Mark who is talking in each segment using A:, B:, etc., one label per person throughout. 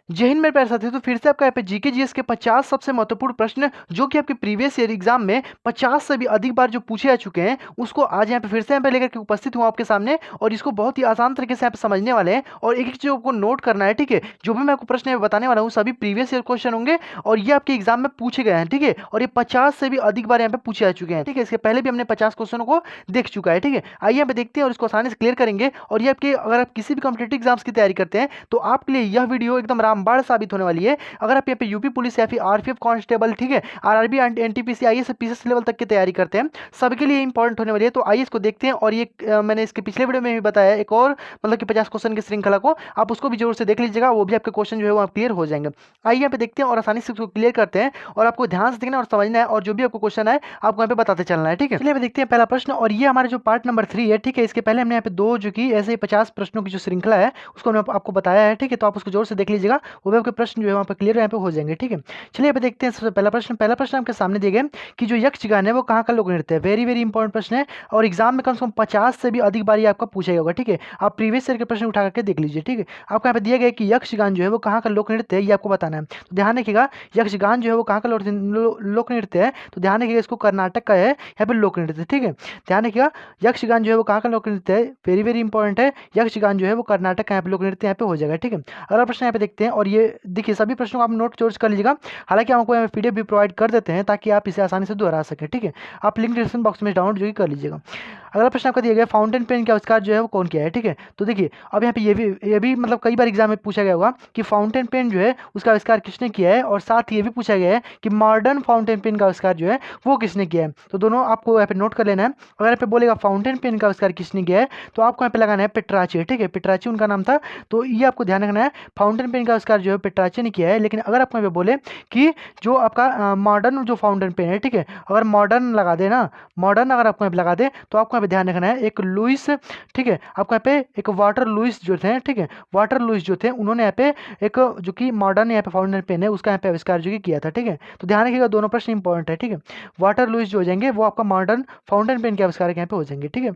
A: जय हिंद मेरे प्यारे साथियों। तो फिर से आपका यहाँ पे जीके जीएस के 50 सबसे महत्वपूर्ण प्रश्न जो कि आपके प्रीवियस ईयर एग्जाम में 50 से भी अधिक बार जो पूछे जा चुके हैं उसको आज यहाँ पे फिर से यहाँ पे लेकर के उपस्थित हुआ आपके सामने, और इसको बहुत ही आसान तरीके से यहाँ पे समझने वाले हैं और एक एक चीज आपको नोट करना है। ठीक है, जो भी मैं आपको प्रश्न यहाँ पे बताने वाला हूँ सभी प्रीवियस ईयर क्वेश्चन होंगे और ये आपके एग्जाम में पूछे गए हैं। ठीक है, और ये 50 से भी अधिक बार यहाँ पे पूछे जा चुके हैं। ठीक है, इसके पहले भी हमने 50 क्वेश्चनों को देख चुका है। ठीक है, आइए यहाँ पे देखते हैं और इसको आसानी से क्लियर करेंगे। और ये आपके अगर आप किसी भी कॉम्पिटेटिव एग्जाम्स की तैयारी करते हैं तो आपके लिए यह वीडियो एकदम रामबाण साबित होने वाली है। अगर आप यहाँ पे यूपी पुलिस या फिर आरपीएफ कांस्टेबल, ठीक है, RRB NTPC IAS PCS level तक की तैयारी करते हैं सबके लिए इंपॉर्टेंट होने वाली है। तो आइए इसको देखते हैं। और ये मैंने इसके पिछले वीडियो में भी बताया एक और मतलब कि 50 क्वेश्चन की श्रृंखला को आप उसको भी जरूर से देख लीजिएगा, वो भी आपके क्वेश्चन जो है वो क्लियर हो जाएंगे। आइए यहाँ पे देखते हैं और आसानी से उसको क्लियर करते हैं और आपको ध्यान से देखना और समझना है और जो भी आपको क्वेश्चन है आपको यहाँ पे बताते चलना है। ठीक है, चलिए देखते हैं पहला प्रश्न। और ये हमारा जो पार्ट नंबर 3 है। ठीक है, इसके पहले हमने यहाँ पे दो जो कि ऐसे 50 प्रश्नों की जो श्रृंखला है उसको हमने आपको बताया है। ठीक है, तो आप उसको जोर से देख लीजिएगा, वो भी आपके प्रश्न जो है वहाँ पे क्लियर यहाँ पे हो जाएंगे। ठीक है, चलिए यहाँ पे देखते हैं सबसे पहला प्रश्न। पहला प्रश्न आपके सामने दिए गए कि जो यक्षगान है वो कहाँ का लोक नृत्य है। वेरी वेरी इंपॉर्टेंट प्रश्न है और एग्जाम में कम से कम 50 से भी अधिक बार ये आपका पूछा गया होगा। ठीक है, आप प्रीवियस ईयर के प्रश्न उठा करके देख लीजिए। ठीक है, आपको यहाँ पे दिया गया कि यक्षगान जो है वो कहाँ का लोक नृत्य है, ये आपको बताना है। तो ध्यान रखिएगा, यक्षगान जो है वो कहाँ का लोक नृत्य है, तो ध्यान रखिएगा इसको कर्नाटक का है यहाँ पे लोक नृत्य। ठीक है, ध्यान रखिएगा यक्षगान जो है वो कहाँ का लोक नृत्य है, वेरी वेरी इंपॉर्टेंट है। यक्षगान जो है वो कर्नाटक का यहाँ पे लोक नृत्य यहाँ पे हो जाएगा। ठीक है, अगला प्रश्न यहाँ पे देखते हैं और ये देखिए सभी प्रश्नों को आप नोट जोड़ कर लीजिएगा। हालांकि हम आपको यहाँ पीडीएफ भी प्रोवाइड कर देते हैं ताकि आप इसे आसानी से दोहरा सकें। ठीक है, आप लिंक डिस्क्रिप्शन बॉक्स में डाउनलोड जो कर लीजिएगा। अगला प्रश्न आपका दिया गया फाउंटेन पेन का आविष्कार जो है वो कौन किया है। ठीक है, तो देखिए अब यहाँ पे ये भी मतलब कई बार एग्जाम में पूछा गया होगा कि फाउंटेन पेन जो है उसका आविष्कार किसने किया है, और साथ ही ये भी पूछा गया है कि मॉडर्न फाउंटेन पेन का आविष्कार जो है वो किसने किया है। तो दोनों आपको यहाँ पे नोट कर लेना है। अगर यहाँ पे बोलेगा फाउंटेन पेन का आविष्कार किसने किया है तो आपको यहाँ पे लगाना है पेट्राची। ठीक है, पेट्राची उनका नाम था, तो ये आपको ध्यान रखना है। फाउंटेन पेन का आविष्कार जो है पेट्राची ने किया है। लेकिन अगर आपको यहाँ पे बोले कि जो आपका मॉडर्न जो फाउंटेन पेन है, ठीक है, अगर मॉडर्न लगा दे ना, मॉडर्न अगर आपको यहाँ पे लगा दे तो आपको यहाँ पे ध्यान रखना है एक लुइस, ठीक है, आपको यहाँ पे एक वाटर लुइस जो थे, ठीक है, वाटर लुइस जो थे उन्होंने यहाँ पे एक जो कि मॉडर्न यहाँ पे फाउंटेन पेन है उसका यहाँ पे आविष्कार जो कि किया था। ठीक है, तो ध्यान रखिएगा दोनों प्रश्न इंपॉर्टेंट है। ठीक है, वाटर लुइस जो हो जाएंगे वो आपका मॉडर्न फाउंटेन पेन के आविष्कार यहाँ पे हो जाएंगे। ठीक है,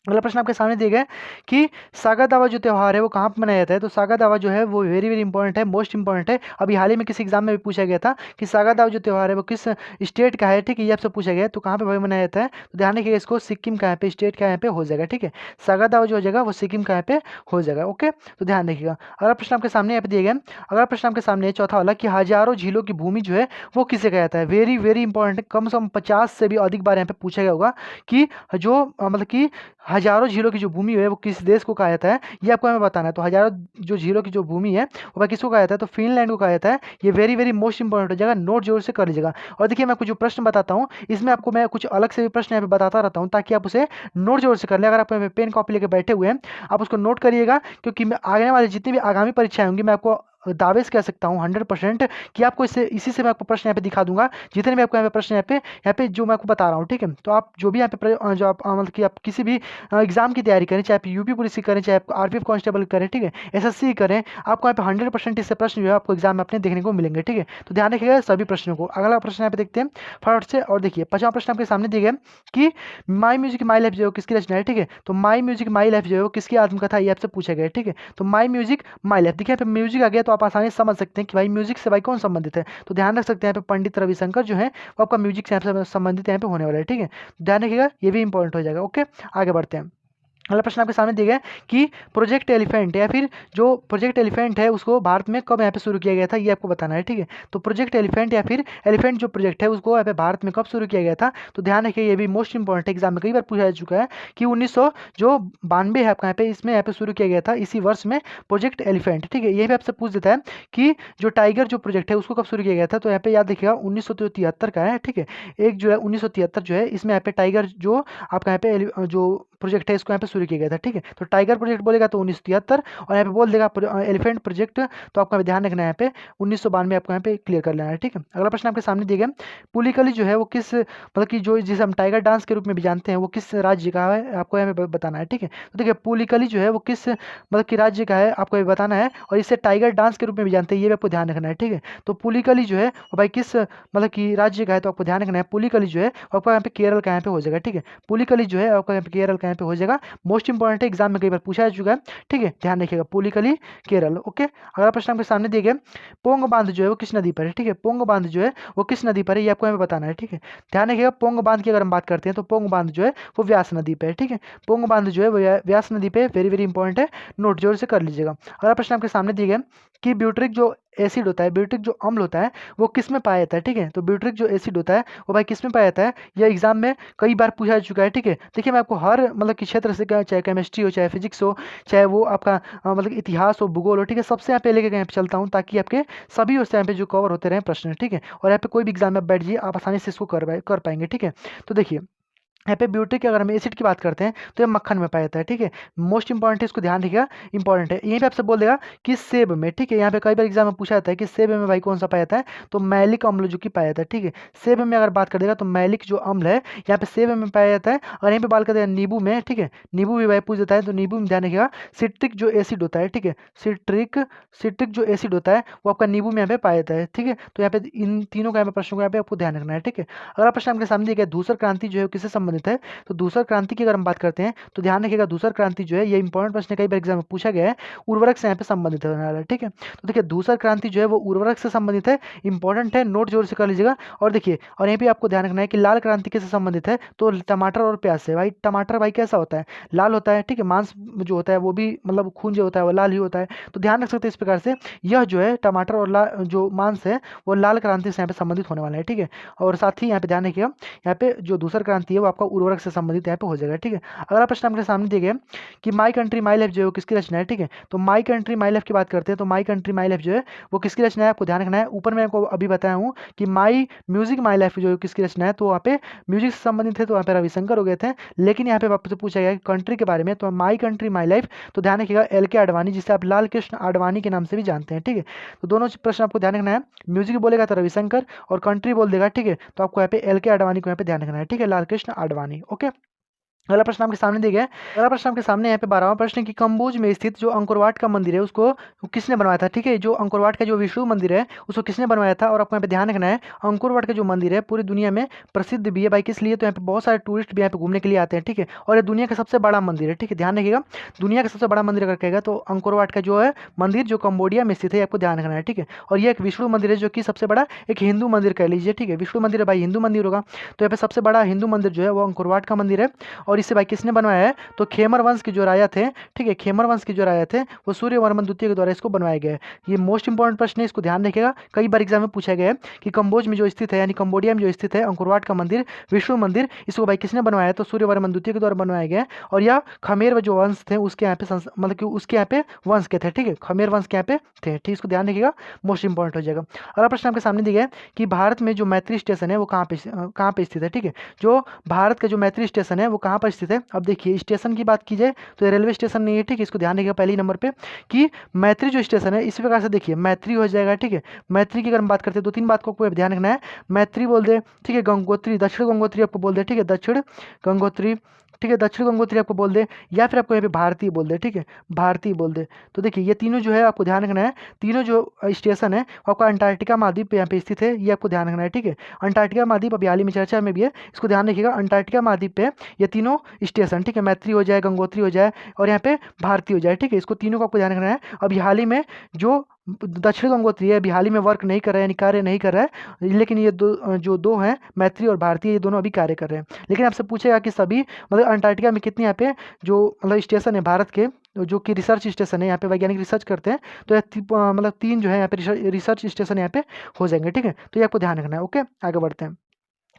A: अगला प्रश्न आपके सामने दिया गया है कि सागा दावा जो त्यौहार है वो कहाँ पर मनाया जाता है। तो सागा दावा जो है वो वेरी वेरी इंपॉर्टेंट है, मोस्ट इंपॉर्टेंट है। अभी हाल ही में किसी एग्जाम में भी पूछा गया था कि सागा दावा जो त्यौहार है वो किस स्टेट का है। ठीक है, ये आपसे पूछा गया है, तो कहाँ पे भाई मनाया जाता है, तो ध्यान रखिएगा इसको सिक्किम का यहाँ पे स्टेट का यहाँ पे हो जाएगा। ठीक है, सागा दावा जो हो जाएगा वो सिक्किम का यहाँ पे हो जाएगा। ओके, तो ध्यान रखिएगा। अगला प्रश्न आपके सामने यहाँ पे दिया गया, अगला प्रश्न आपके सामने चौथा वाला कि हजारों झीलों की भूमि जो है वो किसे कहा जाता है। वेरी वेरी इंपॉर्टेंट, कम से कम 50 से भी अधिक बार यहाँ पे पूछा गया होगा कि जो मतलब कि हजारों झीलों की जो भूमि है वो किस देश को कहा जाता है, ये आपको हमें बताना है। तो हजारों जो झीलों की जो भूमि है वो किसको कहा जाता है, तो फिनलैंड को कहा जाता है। ये वेरी वेरी मोस्ट इंपॉर्टेंट हो जाएगा, नोट जोर से कर लीजिएगा। और देखिए मैं कुछ जो प्रश्न बताता हूँ इसमें आपको मैं कुछ अलग से भी प्रश्न यहाँ पे बताता रहता हूँ ताकि आप उसे नोट जोर से कर लें। अगर आप पेन कॉपी लेकर बैठे हुए हैं आप उसको नोट करिएगा, क्योंकि मैं आने वाले जितनी भी आगामी परीक्षाएं होंगी मैं आपको दावे से कह सकता हूँ 100% कि आपको इसी से मैं आपको प्रश्न यहाँ पे दिखा दूंगा, जितने भी आपको यहाँ पे प्रश्न यहाँ पे जो मैं आपको बता रहा हूँ। ठीक है, तो आप जो भी यहाँ पे जो आप मतलब कि आप किसी भी एग्जाम की तैयारी करें, चाहे आप यूपी पुलिस की करें, चाहे आप आरपीएफ कांस्टेबल करें, ठीक है, एसएससी करें, आपको यहाँ पे 100% इससे प्रश्न जो है आपको एग्जाम में अपने देखने को मिलेंगे। ठीक है, तो ध्यान रखिएगा सभी प्रश्नों को। अगला प्रश्न यहाँ पे देखते हैं फटाफट से। और देखिए 5वां प्रश्न आपके सामने दिया गया कि माई म्यूजिक माई लाइफ जो है किसकी रचना है। ठीक है, तो माई म्यूजिक माई लाइफ जो है वो किसकी आत्मकथा ये आपसे पूछा गया है। ठीक है, तो माई म्यूजिक माई लाइफ, देखिए यहाँ पे म्यूजिक आ गया तो आप आसानी से समझ सकते हैं कि भाई म्यूजिक से भाई कौन संबंधित है। तो ध्यान रख सकते हैं यहाँ पे पंडित रविशंकर जो है वो आपका म्यूजिक से संबंधित यहाँ पे होने वाला है। ठीक है, ध्यान रखिएगा ये भी इंपॉर्टेंट हो जाएगा। ओके, आगे बढ़ते हैं। अगला प्रश्न आपके सामने दिया गया कि प्रोजेक्ट एलिफेंट या फिर जो प्रोजेक्ट एलिफेंट है उसको भारत में कब यहाँ पे शुरू किया गया था, ये आपको बताना है। ठीक है, तो प्रोजेक्ट एलिफेंट या फिर एलिफेंट जो प्रोजेक्ट है उसको यहाँ पे भारत में कब शुरू किया गया था, तो ध्यान रखिए ये भी मोस्ट इंपॉर्टेंट एग्जाम में कई बार पूछा जा चुका है कि 1992 है आपका यहाँ पे, इसमें यहाँ पे शुरू किया गया था इसी वर्ष में प्रोजेक्ट एलिफेंट। ठीक है, ये भी आपसे पूछ देता है कि जो टाइगर जो प्रोजेक्ट है उसको कब शुरू किया गया था, तो यहाँ पे याद रखिएगा 1973 का है। ठीक है, एक जो है 1973 जो है इसमें यहाँ पे टाइगर जो आपका यहाँ पे जो प्रोजेक्ट है इसको यहाँ पे शुरू किया गया था। ठीक है, तो टाइगर प्रोजेक्ट बोलेगा तो 1973 और यहाँ पे बोल देगा एलिफेंट प्रोजेक्ट तो आपको ध्यान रखना है यहाँ पे 1992 आपको यहाँ पे क्लियर कर लेना है। ठीक है, अगला प्रश्न आपके सामने दिया गया पुलिकली जो है वो किस मतलब कि जो जिसे हम टाइगर डांस के रूप में भी जानते हैं वो किस राज्य का है आपको यहाँ पे बताना है। ठीक है, तो देखिए पुलिकली जो है वो किस मतलब कि राज्य का है आपको ये बताना है, और इसे टाइगर डांस के रूप में भी जानते हैं ये भी आपको ध्यान रखना है। ठीक है, तो पुलिकली जो है वो भाई किस मतलब कि राज्य का है तो आपको ध्यान रखना है। पुलिकली जो है आपको यहाँ पे केरल का यहाँ पे हो जाएगा। ठीक है, पुलिकली जो है आपको यहाँ पे केरल का यहाँ पे हो जाएगा। मोस्ट इंपॉर्टेंट है, एग्जाम में कई बार पूछा जा चुका है, ठीक है, ध्यान रखिएगा। पुलिकली केरल। ओके, अगला प्रश्न आपके सामने दिए गए, पोंग बांध जो है वो किस नदी पर है, ठीक है, पोंग बांध जो है वो किस नदी पर है, ये आपको यहाँ पे बताना है, ठीक है। ध्यान रखिएगा, पोंग बांध की अगर हम बात करते हैं तो पोंग बांध जो है वो व्यास नदी पे है, ठीक है, पोंग बांध जो है वो व्यास नदी पे, वेरी वेरी इंपॉर्टेंट है, नोट जोर से कर लीजिएगा। अगला प्रश्न आपके सामने दिए गए कि ब्यूटरिक जो एसिड होता है, ब्यूटरिक जो अम्ल होता है वो किस में पाया जाता है, ठीक है, तो ब्यूटरिक जो एसिड होता है वो भाई किस में पाया जाता है, यह एग्जाम में कई बार पूछा जा चुका है, ठीक है। देखिए मैं आपको हर मतलब कि क्षेत्र से, चाहे केमिस्ट्री हो, चाहे फिजिक्स हो, चाहे वो आपका मतलब इतिहास हो, भूगोल हो, ठीक है, सबसे यहाँ पे लेके यहाँ पे चलता हूँ ताकि आपके सभी उस यहाँ पे जो कवर होते रहे प्रश्न, ठीक है, और यहाँ पे कोई भी एग्जाम में बैठ जाइए आप आसानी से इसको कर पाएंगे, ठीक है। तो देखिए यहाँ पे ब्यूटरिक की अगर हम एसिड की बात करते हैं तो ये मक्खन में पाया जाता है, ठीक है, मोस्ट इंपॉर्टेंट है, इसको ध्यान रखिएगा, इंपॉर्टेंट है। यहीं पे आपसे बोल देगा कि सेब में, ठीक है, यहाँ पे कई बार एग्जाम में पूछा जाता है कि सेब में भाई कौन सा पाया जाता है, तो मैलिक अम्ल जो कि पाया जाता है, ठीक है, सेब में अगर बात कर देगा तो मैलिक जो अम्ल है यहाँ पे सेब में पाया जाता है। और यहीं पे बात करते हैं नींबू में, ठीक है, नींबू भी भाई पूछ देता है, तो नींबू में ध्यान रखिएगा सिट्रिक जो एसिड होता है, ठीक है, सिट्रिक जो एसिड होता है वो आपका नींबू में यहाँ पे पाया जाता है, ठीक है। तो यहाँ पे इन तीनों का यहाँ पे प्रश्नों को यहाँ पे आपको ध्यान रखना है, ठीक है। अगला प्रश्न आपके सामने दिया गया, धूसर क्रांति जो है किससे संबंधित है, तो धूसर क्रांति की अगर हम बात करते हैं तो ध्यान रखिएगा धूसर क्रांति जो है ये इंपॉर्टेंट प्रश्न कई बार एग्जाम में पूछा गया है, उर्वरक से यहाँ पे संबंधित होने वाला है, ठीक है। तो देखिए धूसर क्रांति जो है वो उर्वरक से संबंधित है, इंपॉर्टेंट है, नोट जोर से कर लीजिएगा। और देखिए और यहाँ पे आपको ध्यान रखना है कि लाल क्रांति किससे संबंधित है, तो टमाटर और प्याज से। भाई टमाटर भाई कैसा होता है, लाल होता है, ठीक है, मांस जो होता है वो भी मतलब खून जो होता है वो लाल ही होता है, तो ध्यान रख सकते हैं इस प्रकार से यह जो है टमाटर और जो मांस है वो लाल क्रांति से यहाँ पे संबंधित होने वाला है, ठीक है। और साथ ही यहाँ पे ध्यान रखिएगा यहाँ पे जो दूसर क्रांति है वो आपका उर्वरक से संबंधित यहाँ पे हो जाएगा, ठीक है। अगला प्रश्न आपके सामने दिए गए कि माई कंट्री माई लाइफ जो है किसकी रचना है, ठीक है, तो माई कंट्री माई लाइफ की बात करते हैं तो माई कंट्री माई लाइफ जो है वो किसकी रचना है, आपको ध्यान रखना है। ऊपर मैं आपको अभी बताया हूँ कि माई म्यूजिक माई लाइफ जो किसकी रचना है, तो वहाँ पे म्यूजिक से संबंधित है, तो वहाँ पे रविशंकर हो गए थे। लेकिन यहाँ पे आपसे पूछा गया कंट्री के बारे में, तो माई कंट्री माई लाइफ, तो ध्यान रखिएगा LK आडवाणी, जिसे आप लाल कृष्ण आडवाणी के नाम से भी जानते हैं, ठीक है। तो दोनों प्रश्न आपको ध्यान रखना है, म्यूजिक बोलेगा तो रविशंकर और कंट्री बोल देगा, ठीक है, तो आपको यहाँ पे LK आडवाणी को यहाँ पे ध्यान रखना है, ठीक है, लाल कृष्ण आडवाणी। ओके, अगला प्रश्न आपके सामने दिया गया है। अगला प्रश्न आपके सामने यहाँ पे 12वां प्रश्न कि कंबोज में स्थित जो अंकुरवाट का मंदिर है उसको किसने बनवाया था, ठीक है, जो अंकुरवाट का जो विष्णु मंदिर है उसको किसने बनवाया था। और आपको यहाँ पे ध्यान रखना है अंकुरवाट का जो मंदिर है पूरी दुनिया में प्रसिद्ध भी है भाई, किस लिए, तो यहाँ पे बहुत सारे टूरिस्ट भी यहाँ पे घूमने के लिए आते हैं, ठीक है, और ये दुनिया का सबसे बड़ा मंदिर है, ठीक है, ध्यान रखिएगा दुनिया का सबसे बड़ा मंदिर अगर कहेगा तो अंकुरवाट का जो है मंदिर जो कंबोडिया में स्थित है, आपको ध्यान रखना है, ठीक है। और ये एक विष्णु मंदिर है जो कि सबसे बड़ा एक हिंदू मंदिर कह लीजिए, ठीक है, विष्णु मंदिर है भाई हिंदू मंदिर होगा, तो यहाँ पे सबसे बड़ा हिंदू मंदिर जो है वो अंकुरवाट का मंदिर है। और इसे भाई किसने बनवाया है, तो खेमर वंश के जो राजा थे, ठीक है, खेमर वंश के जो राजा थे वो सूर्यवर्मन द्वितीय के द्वारा इसको बनवाया गया है। ये मोस्ट इंपॉर्टेंट प्रश्न है, इसको ध्यान रखिएगा, कई बार एग्जाम में पूछा गया है कि कंबोज में जो स्थित है यानी कंबोडिया में जो स्थित है अंकुरवाट का मंदिर विष्णु मंदिर, इसको भाई किसने बनवाया है, तो सूर्यवर्मन द्वितीय के द्वारा बनवाया गया है। और यह खमेर जो वंश थे उसके यहाँ पे मतलब कि उसके यहाँ पे वंश के थे, ठीक है, खमेर वंश के यहाँ पे थे, ठीक, इसको ध्यान रखिएगा, मोस्ट इंपॉर्टेंट हो जाएगा। अगला प्रश्न आपके सामने दिया गया है कि भारत में जो मैत्री स्टेशन है वो कहाँ पे स्थित है, ठीक है, जो भारत का जो मैत्री स्टेशन है वो कहाँ पर स्थित है। अब देखिए स्टेशन की बात की जाए तो ये रेलवे स्टेशन नहीं है, ठीक है, इसको ध्यान रखिएगा पहले ही नंबर पे कि मैत्री जो स्टेशन है इसी प्रकार से देखिए मैत्री हो जाएगा, ठीक है। मैत्री की अगर हम बात करते हैं दो तीन बात को आपको ध्यान रखना है, मैत्री बोल दे, ठीक है, गंगोत्री दक्षिण गंगोत्री आपको बोल दे, ठीक है, दक्षिण गंगोत्री, ठीक है, दक्षिण गंगोत्री आपको बोल दे, या फिर आपको यहाँ पे भारतीय बोल दे, ठीक है, भारतीय बोल दे। तो देखिए ये तीनों जो है आपको ध्यान रखना है, तीनों जो स्टेशन है आपका अंटार्कटिका महाद्वीप यहाँ पे स्थित है, ये आपको ध्यान रखना है, ठीक है। अंटार्कटिका महाद्वीप अभी हाल ही में चर्चा में भी है, इसको ध्यान रखिएगा, अंटार्कटिका महाद्वीप पे ये तीनों स्टेशन, ठीक है, मैत्री हो जाए, गंगोत्री हो जाए और यहाँ पे भारतीय हो जाए, ठीक है, इसको तीनों को आपको ध्यान रखना है। अभी हाल ही में जो दक्षिण गंगोत्री है अभी हाल ही में वर्क नहीं कर रहा है यानी कार्य नहीं कर रहा है, लेकिन ये जो दो हैं मैत्री और भारतीय ये दोनों अभी कार्य कर रहे हैं। लेकिन आपसे पूछेगा कि सभी मतलब अंटार्कटिका में कितने यहाँ पे जो मतलब स्टेशन है भारत के जो कि रिसर्च स्टेशन है यहाँ पे वैज्ञानिक रिसर्च करते हैं, तो मतलब 3 जो है यहाँ पे रिसर्च स्टेशन यहाँ पे हो जाएंगे, ठीक है, तो ये आपको ध्यान रखना है। ओके, आगे बढ़ते हैं।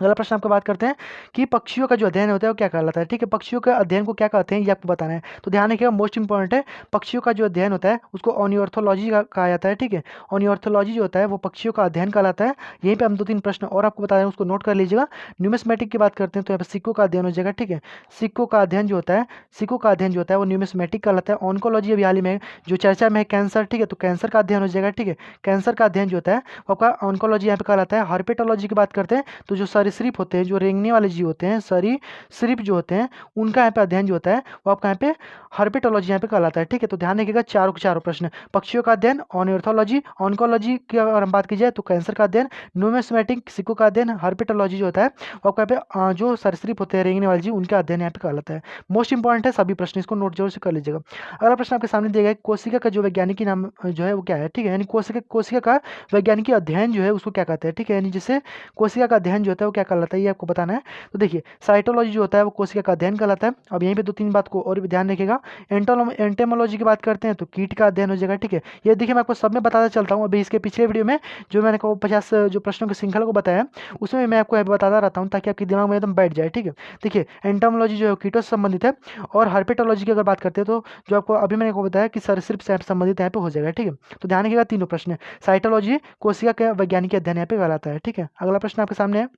A: अगला प्रश्न आपको बात करते हैं कि पक्षियों का जो अध्ययन होता है वो क्या कहलाता है, ठीक है, पक्षियों का अध्ययन को क्या कहते हैं ये आपको बताना है। तो ध्यान रखिएगा मोस्ट इंपॉर्टेंट है, पक्षियों का जो अध्ययन होता है उसको ऑर्नियोर्थोलॉजी कहा जाता है, ठीक है, ऑर्नियोर्थोलॉजी जो होता है वो पक्षियों का अध्ययन कहलाता है। यहीं पे हम 2-3 प्रश्न और आपको बता रहे हैं, उसको नोट कर लीजिएगा। न्यूमिस्मेटिक की बात करते हैं तो यहाँ पे सिक्कों का अध्ययन हो जाएगा, ठीक है, सिक्कों का अध्ययन जो होता है, सिक्कों का अध्ययन जो होता है वो न्यूमिस्मेटिक कहलाता है। ऑन्कोलॉजी अभी हाल ही में जो चर्चा में है कैंसर, ठीक है, तो कैंसर का अध्ययन हो जाएगा, ठीक है, कैंसर का अध्ययन जो होता है वो आपका ऑन्कोलॉजी यहाँ पे कहलाता है। हर्पेटोलॉजी की बात करते हैं तो जो सरीसृप होते हैं, जो रेंगने वाले जीव होते हैं, सरीसृप जो होते हैं, उनका यहाँ पे अध्ययन जो होता है वो आपका यहाँ पे हर्पेटोलॉजी यहाँ पे कहलाता है। ठीक है, तो ध्यान रखिएगा चारों के चारों प्रश्न। पक्षियों का अध्ययन ऑर्निथोलॉजी, ऑन्कोलॉजी की अगर हम बात की जाए तो कैंसर का अध्ययन, न्यूमिस्मेटिक सिक्कों का अध्ययन, हर्पेटोलॉजी जो होता है वो आपका यहाँ पे जो सरीसृप होते हैं रेंगने वाले जीव उनका अध्ययन यहाँ पे कहलाता है। मोस्ट इंपॉर्टेंट है सभी प्रश्न, इसको नोट जरूर से कर लीजिएगा। अगला प्रश्न आपके सामने दिया गया है, कोशिका का जो वैज्ञानिक नाम जो है वो क्या है। ठीक है, यानी कोशिका का वैज्ञानिक अध्ययन जो है उसको क्या कहते हैं। ठीक है, यानी जिसे कोशिका का अध्ययन जो होता है वो क्या कहलाता है, ये आपको बताना है। तो देखिए साइटोलॉजी जो होता है वो कोशिका का अध्ययन कहलाता है। अब यहीं पे 2-3 बात को और भी ध्यान रखिएगा। एंटेमोलॉजी की बात करते हैं तो कीट का अध्ययन हो जाएगा। ठीक है, ये देखिए मैं आपको सब में बताता चलता हूँ। अभी इसके पिछले वीडियो में जो मैंने 50 जो प्रश्नों की श्रृंखला को बताया उसमें मैं आपको बताता रहता हूँ ताकि आपके दिमाग में एकदम बैठ जाए। ठीक है, देखिए एंटेमोलॉजी जो है कीटों से संबंधित है, और हर्पेटोलॉजी की अगर बात करते हैं तो जो आपको अभी मैंने आपको बताया कि सरीसृप से संबंधित यहाँ पे हो जाएगा। ठीक है, तो ध्यान रखिएगा तीनों प्रश्न। साइटोलॉजी कोशिका के वैज्ञानिक अध्ययन यहाँ पे कहलाता है। ठीक है, अगला प्रश्न आपके सामने है।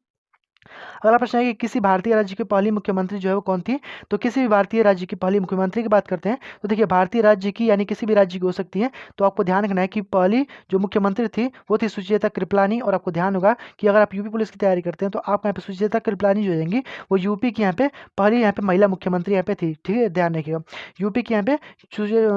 A: अगला प्रश्न है कि किसी भारतीय राज्य की पहली मुख्यमंत्री जो है वो कौन थी। तो किसी भी भारतीय राज्य की पहली मुख्यमंत्री की बात करते हैं तो देखिए भारतीय राज्य की यानी किसी भी राज्य की हो सकती है। तो आपको ध्यान रखना है कि पहली जो मुख्यमंत्री थी वो थी सुचेता कृपलानी। और आपको ध्यान होगा कि अगर आप यूपी पुलिस की तैयारी करते हैं तो आप यहाँ पे सुचेता कृपलानी जो हो जाएंगी वो यूपी की यहाँ पे पहली यहाँ पे महिला मुख्यमंत्री यहाँ पे थी। ठीक है, ध्यान रखिएगा यूपी की यहाँ पे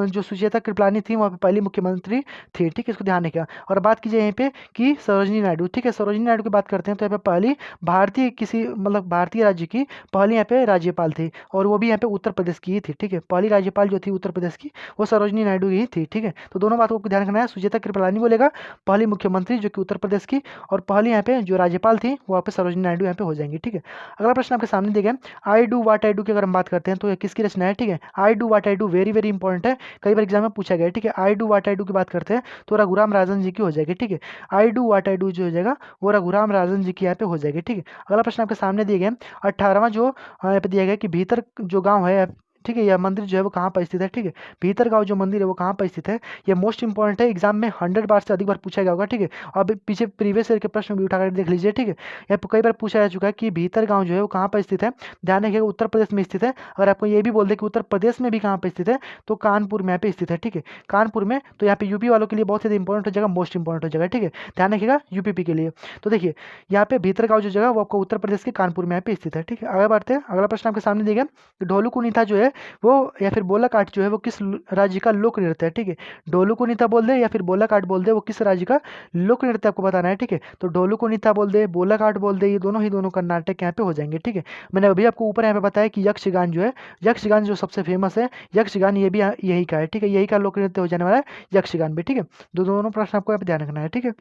A: जो सुचेता कृपलानी थी वहाँ पे पहली मुख्यमंत्री थी। ठीक है, इसको ध्यान रखिएगा। और बात कीजिए यहाँ पे कि सरोजिनी नायडू। ठीक है, सरोजिनी नायडू की बात करते हैं तो यहाँ पे पहली भारतीय किसी मतलब भारतीय राज्य की पहली यहाँ पे राज्यपाल थी, और वो भी यहाँ पे उत्तर प्रदेश की ही थी। ठीक है, पहली राज्यपाल जो थी उत्तर प्रदेश की वो सरोजिनी नायडू ही थी। ठीक है, तो दोनों बातों को ध्यान रखना है। सुचेता कृपलानी बोलेगा पहली मुख्यमंत्री जो कि उत्तर प्रदेश की, और पहली यहाँ पे जो राज्यपाल थी वो यहाँ पे सरोजिनी नायडू यहाँ पे हो जाएंगी। ठीक है, अगला प्रश्न आपके सामने दिया गया I do watt I do की अगर हम बात करते हैं तो ये किसकी रचना है। ठीक है, I do watt I do very very important है, कई बार एग्जाम में पूछा गया है। ठीक है, I do watt I do की बात करते हैं तो रघुराम राजन जी की हो जाएगी। ठीक है, I do watt I do जो हो जाएगा वो रघुराम राजन जी की यहाँ पे हो जाएगी। ठीक है, अगला प्रश्न आपके सामने दिए गए 18वां जो यहाँ पे दिया गया कि भीतर जो गांव है। ठीक है, यह मंदिर जो है वो कहाँ पर स्थित है। ठीक है, भीतर गांव जो मंदिर है वो कहाँ पर स्थित है, ये मोस्ट इंपॉर्टेंट है, एग्जाम में 100 बार से अधिक बार पूछा गया होगा। ठीक है, अब पीछे प्रीवियस ईयर के प्रश्न भी उठाकर देख लीजिए। ठीक है, यहाँ पर कई बार पूछा जा चुका है कि भीतर गाँव जो है वो कहाँ पर स्थित है। ध्यान रखिएगा उत्तर प्रदेश में स्थित है। अगर आपको ये भी बोल दे कि उत्तर प्रदेश में भी कहाँ पर स्थित है तो कानपुर में यहाँ पे स्थित है। ठीक है, कानपुर में, तो यहाँ पे यूपी वालों के लिए बहुत ज़्यादा इंपॉर्टेंट हो जाएगा, मोस्ट इंपॉर्टेंट हो जाएगा। ठीक है, ध्यान रखिएगा यूपी के लिए। तो देखिए यहाँ पे भीतर गाँव जो जगह वो आपको उत्तर प्रदेश के कानपुर में यहाँ पे स्थित है। ठीक है, आगे बढ़ते हैं। अगला प्रश्न आपके सामने दिया गया ढोलू कुनीता जो है वो या फिर बोला काट जो है वो किस राज्य का लोक नृत्य है। ठीक है, ढोलू कुनीता बोल दे या फिर बोला काट बोल दे, वो किस राज्य का लोक नृत्य आपको बताना है। ठीक है, तो ढोलू कुनीता बोल दे, बोला काट बोल दे, ये दोनों कर्नाटक यहाँ पे हो जाएंगे। ठीक है, मैंने अभी आपको ऊपर यहाँ पे बताया कि यक्षगान जो है, यक्षगान जो सबसे फेमस है, यक्षगान ये भी यही का है। ठीक है, यही का लोक नृत्य हो जाने वाला है यक्षगान भी। ठीक है, दोनों प्रश्न आपको यहाँ पे ध्यान रखना है। ठीक है,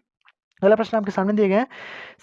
A: अगला प्रश्न आपके सामने दिए गए हैं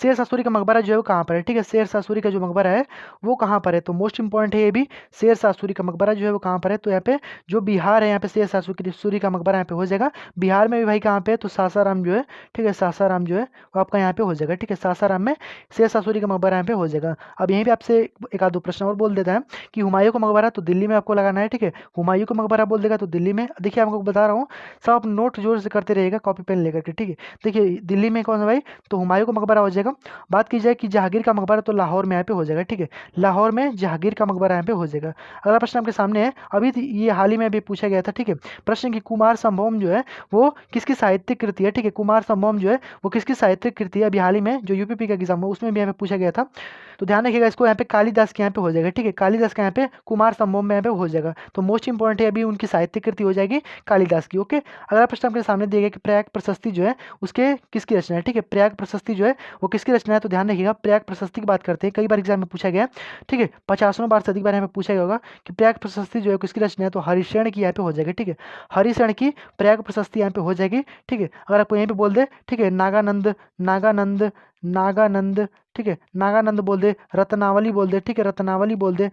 A: शेर शाह सूरी का मकबरा जो है वो कहाँ पर है। ठीक है, शेर शाह सूरी का जो मकबरा है वो कहाँ पर है, तो मोस्ट इंपॉर्टेंट है ये भी। शेर शाह सूरी का मकबरा जो है वो कहाँ पर है, तो यहाँ पे जो बिहार है यहाँ पे शेर शाह सूरी का मकबरा यहाँ पे हो जाएगा। बिहार में भी भाई कहाँ पे है, तो सासाराम जो है। ठीक है, सासाराम जो है वो आपका यहाँ पे हो जाएगा। ठीक है, सासाराम में शेर शाह सूरी का मकबरा यहाँ पे हो जाएगा। अब यहीं पे आपसे एक आध दो प्रश्न और बोल देता है कि हुमायूं का मकबरा तो दिल्ली में आपको लगाना है। ठीक है, हुमायूं का मकबरा बोल देगा तो दिल्ली में। देखिए आपको बता रहा हूँ, सब आप नोट जोर से करते रहिएगा कॉपी पेन लेकर के। ठीक है, देखिए दिल्ली में कौन है भाई, तो हुमायूं का मकबरा हो जाएगा। बात की जाए कि जहांगीर का मकबरा तो लाहौर में यहाँ पे हो जाएगा। ठीक है, लाहौर में जहांगीर का मकबरा यहाँ पे हो जाएगा। अगला प्रश्न आपके सामने है, अभी ये हाल ही में अभी पूछा गया था। ठीक है, प्रश्न की कुमार संभवम जो है वो किसकी साहित्यिक कृति है। ठीक है, कुमार संभवम जो है वो किसकी साहित्यिक कृति है, अभी हाल ही में जो यूपीपी का एग्जाम है उसमें भी यहाँ पे पूछा गया था। तो ध्यान रखिएगा इसको यहाँ पे कालिदास के यहाँ पे हो जाएगा। ठीक है, कालिदास का यहाँ पे कुमार संभवम में यहाँ पे हो जाएगा। तो मोस्ट इंपॉर्टेंट है अभी उनकी साहित्यिक कृति हो जाएगी कालिदास की। ओके, अगला प्रश्न आपके सामने दिया गया कि प्रयाग प्रशस्ति जो है उसके किसकी रचना है। ठीक है, प्रयाग प्रशस्ति जो है वो किसकी रचना है, तो ध्यान रखिएगा प्रयाग प्रशस्ति की बात करते हैं, कई बार एग्जाम में पूछा गया। ठीक है, 50 बार से अधिक बार यहाँ पे पूछा गया होगा कि प्रयाग प्रशस्ति जो है किसकी रचना है, तो हरिशरण की यहाँ पे हो जाएगी। ठीक है, हरिशरण की प्रयाग प्रशस्ति यहाँ पे हो जाएगी। ठीक है, अगर आपको यहीं पे बोल दे, ठीक है, नागानंद नागानंद नागानंद, ठीक है, नागानंद बोल दे, रत्नावली बोल दे, ठीक है, रत्नावली बोल दे,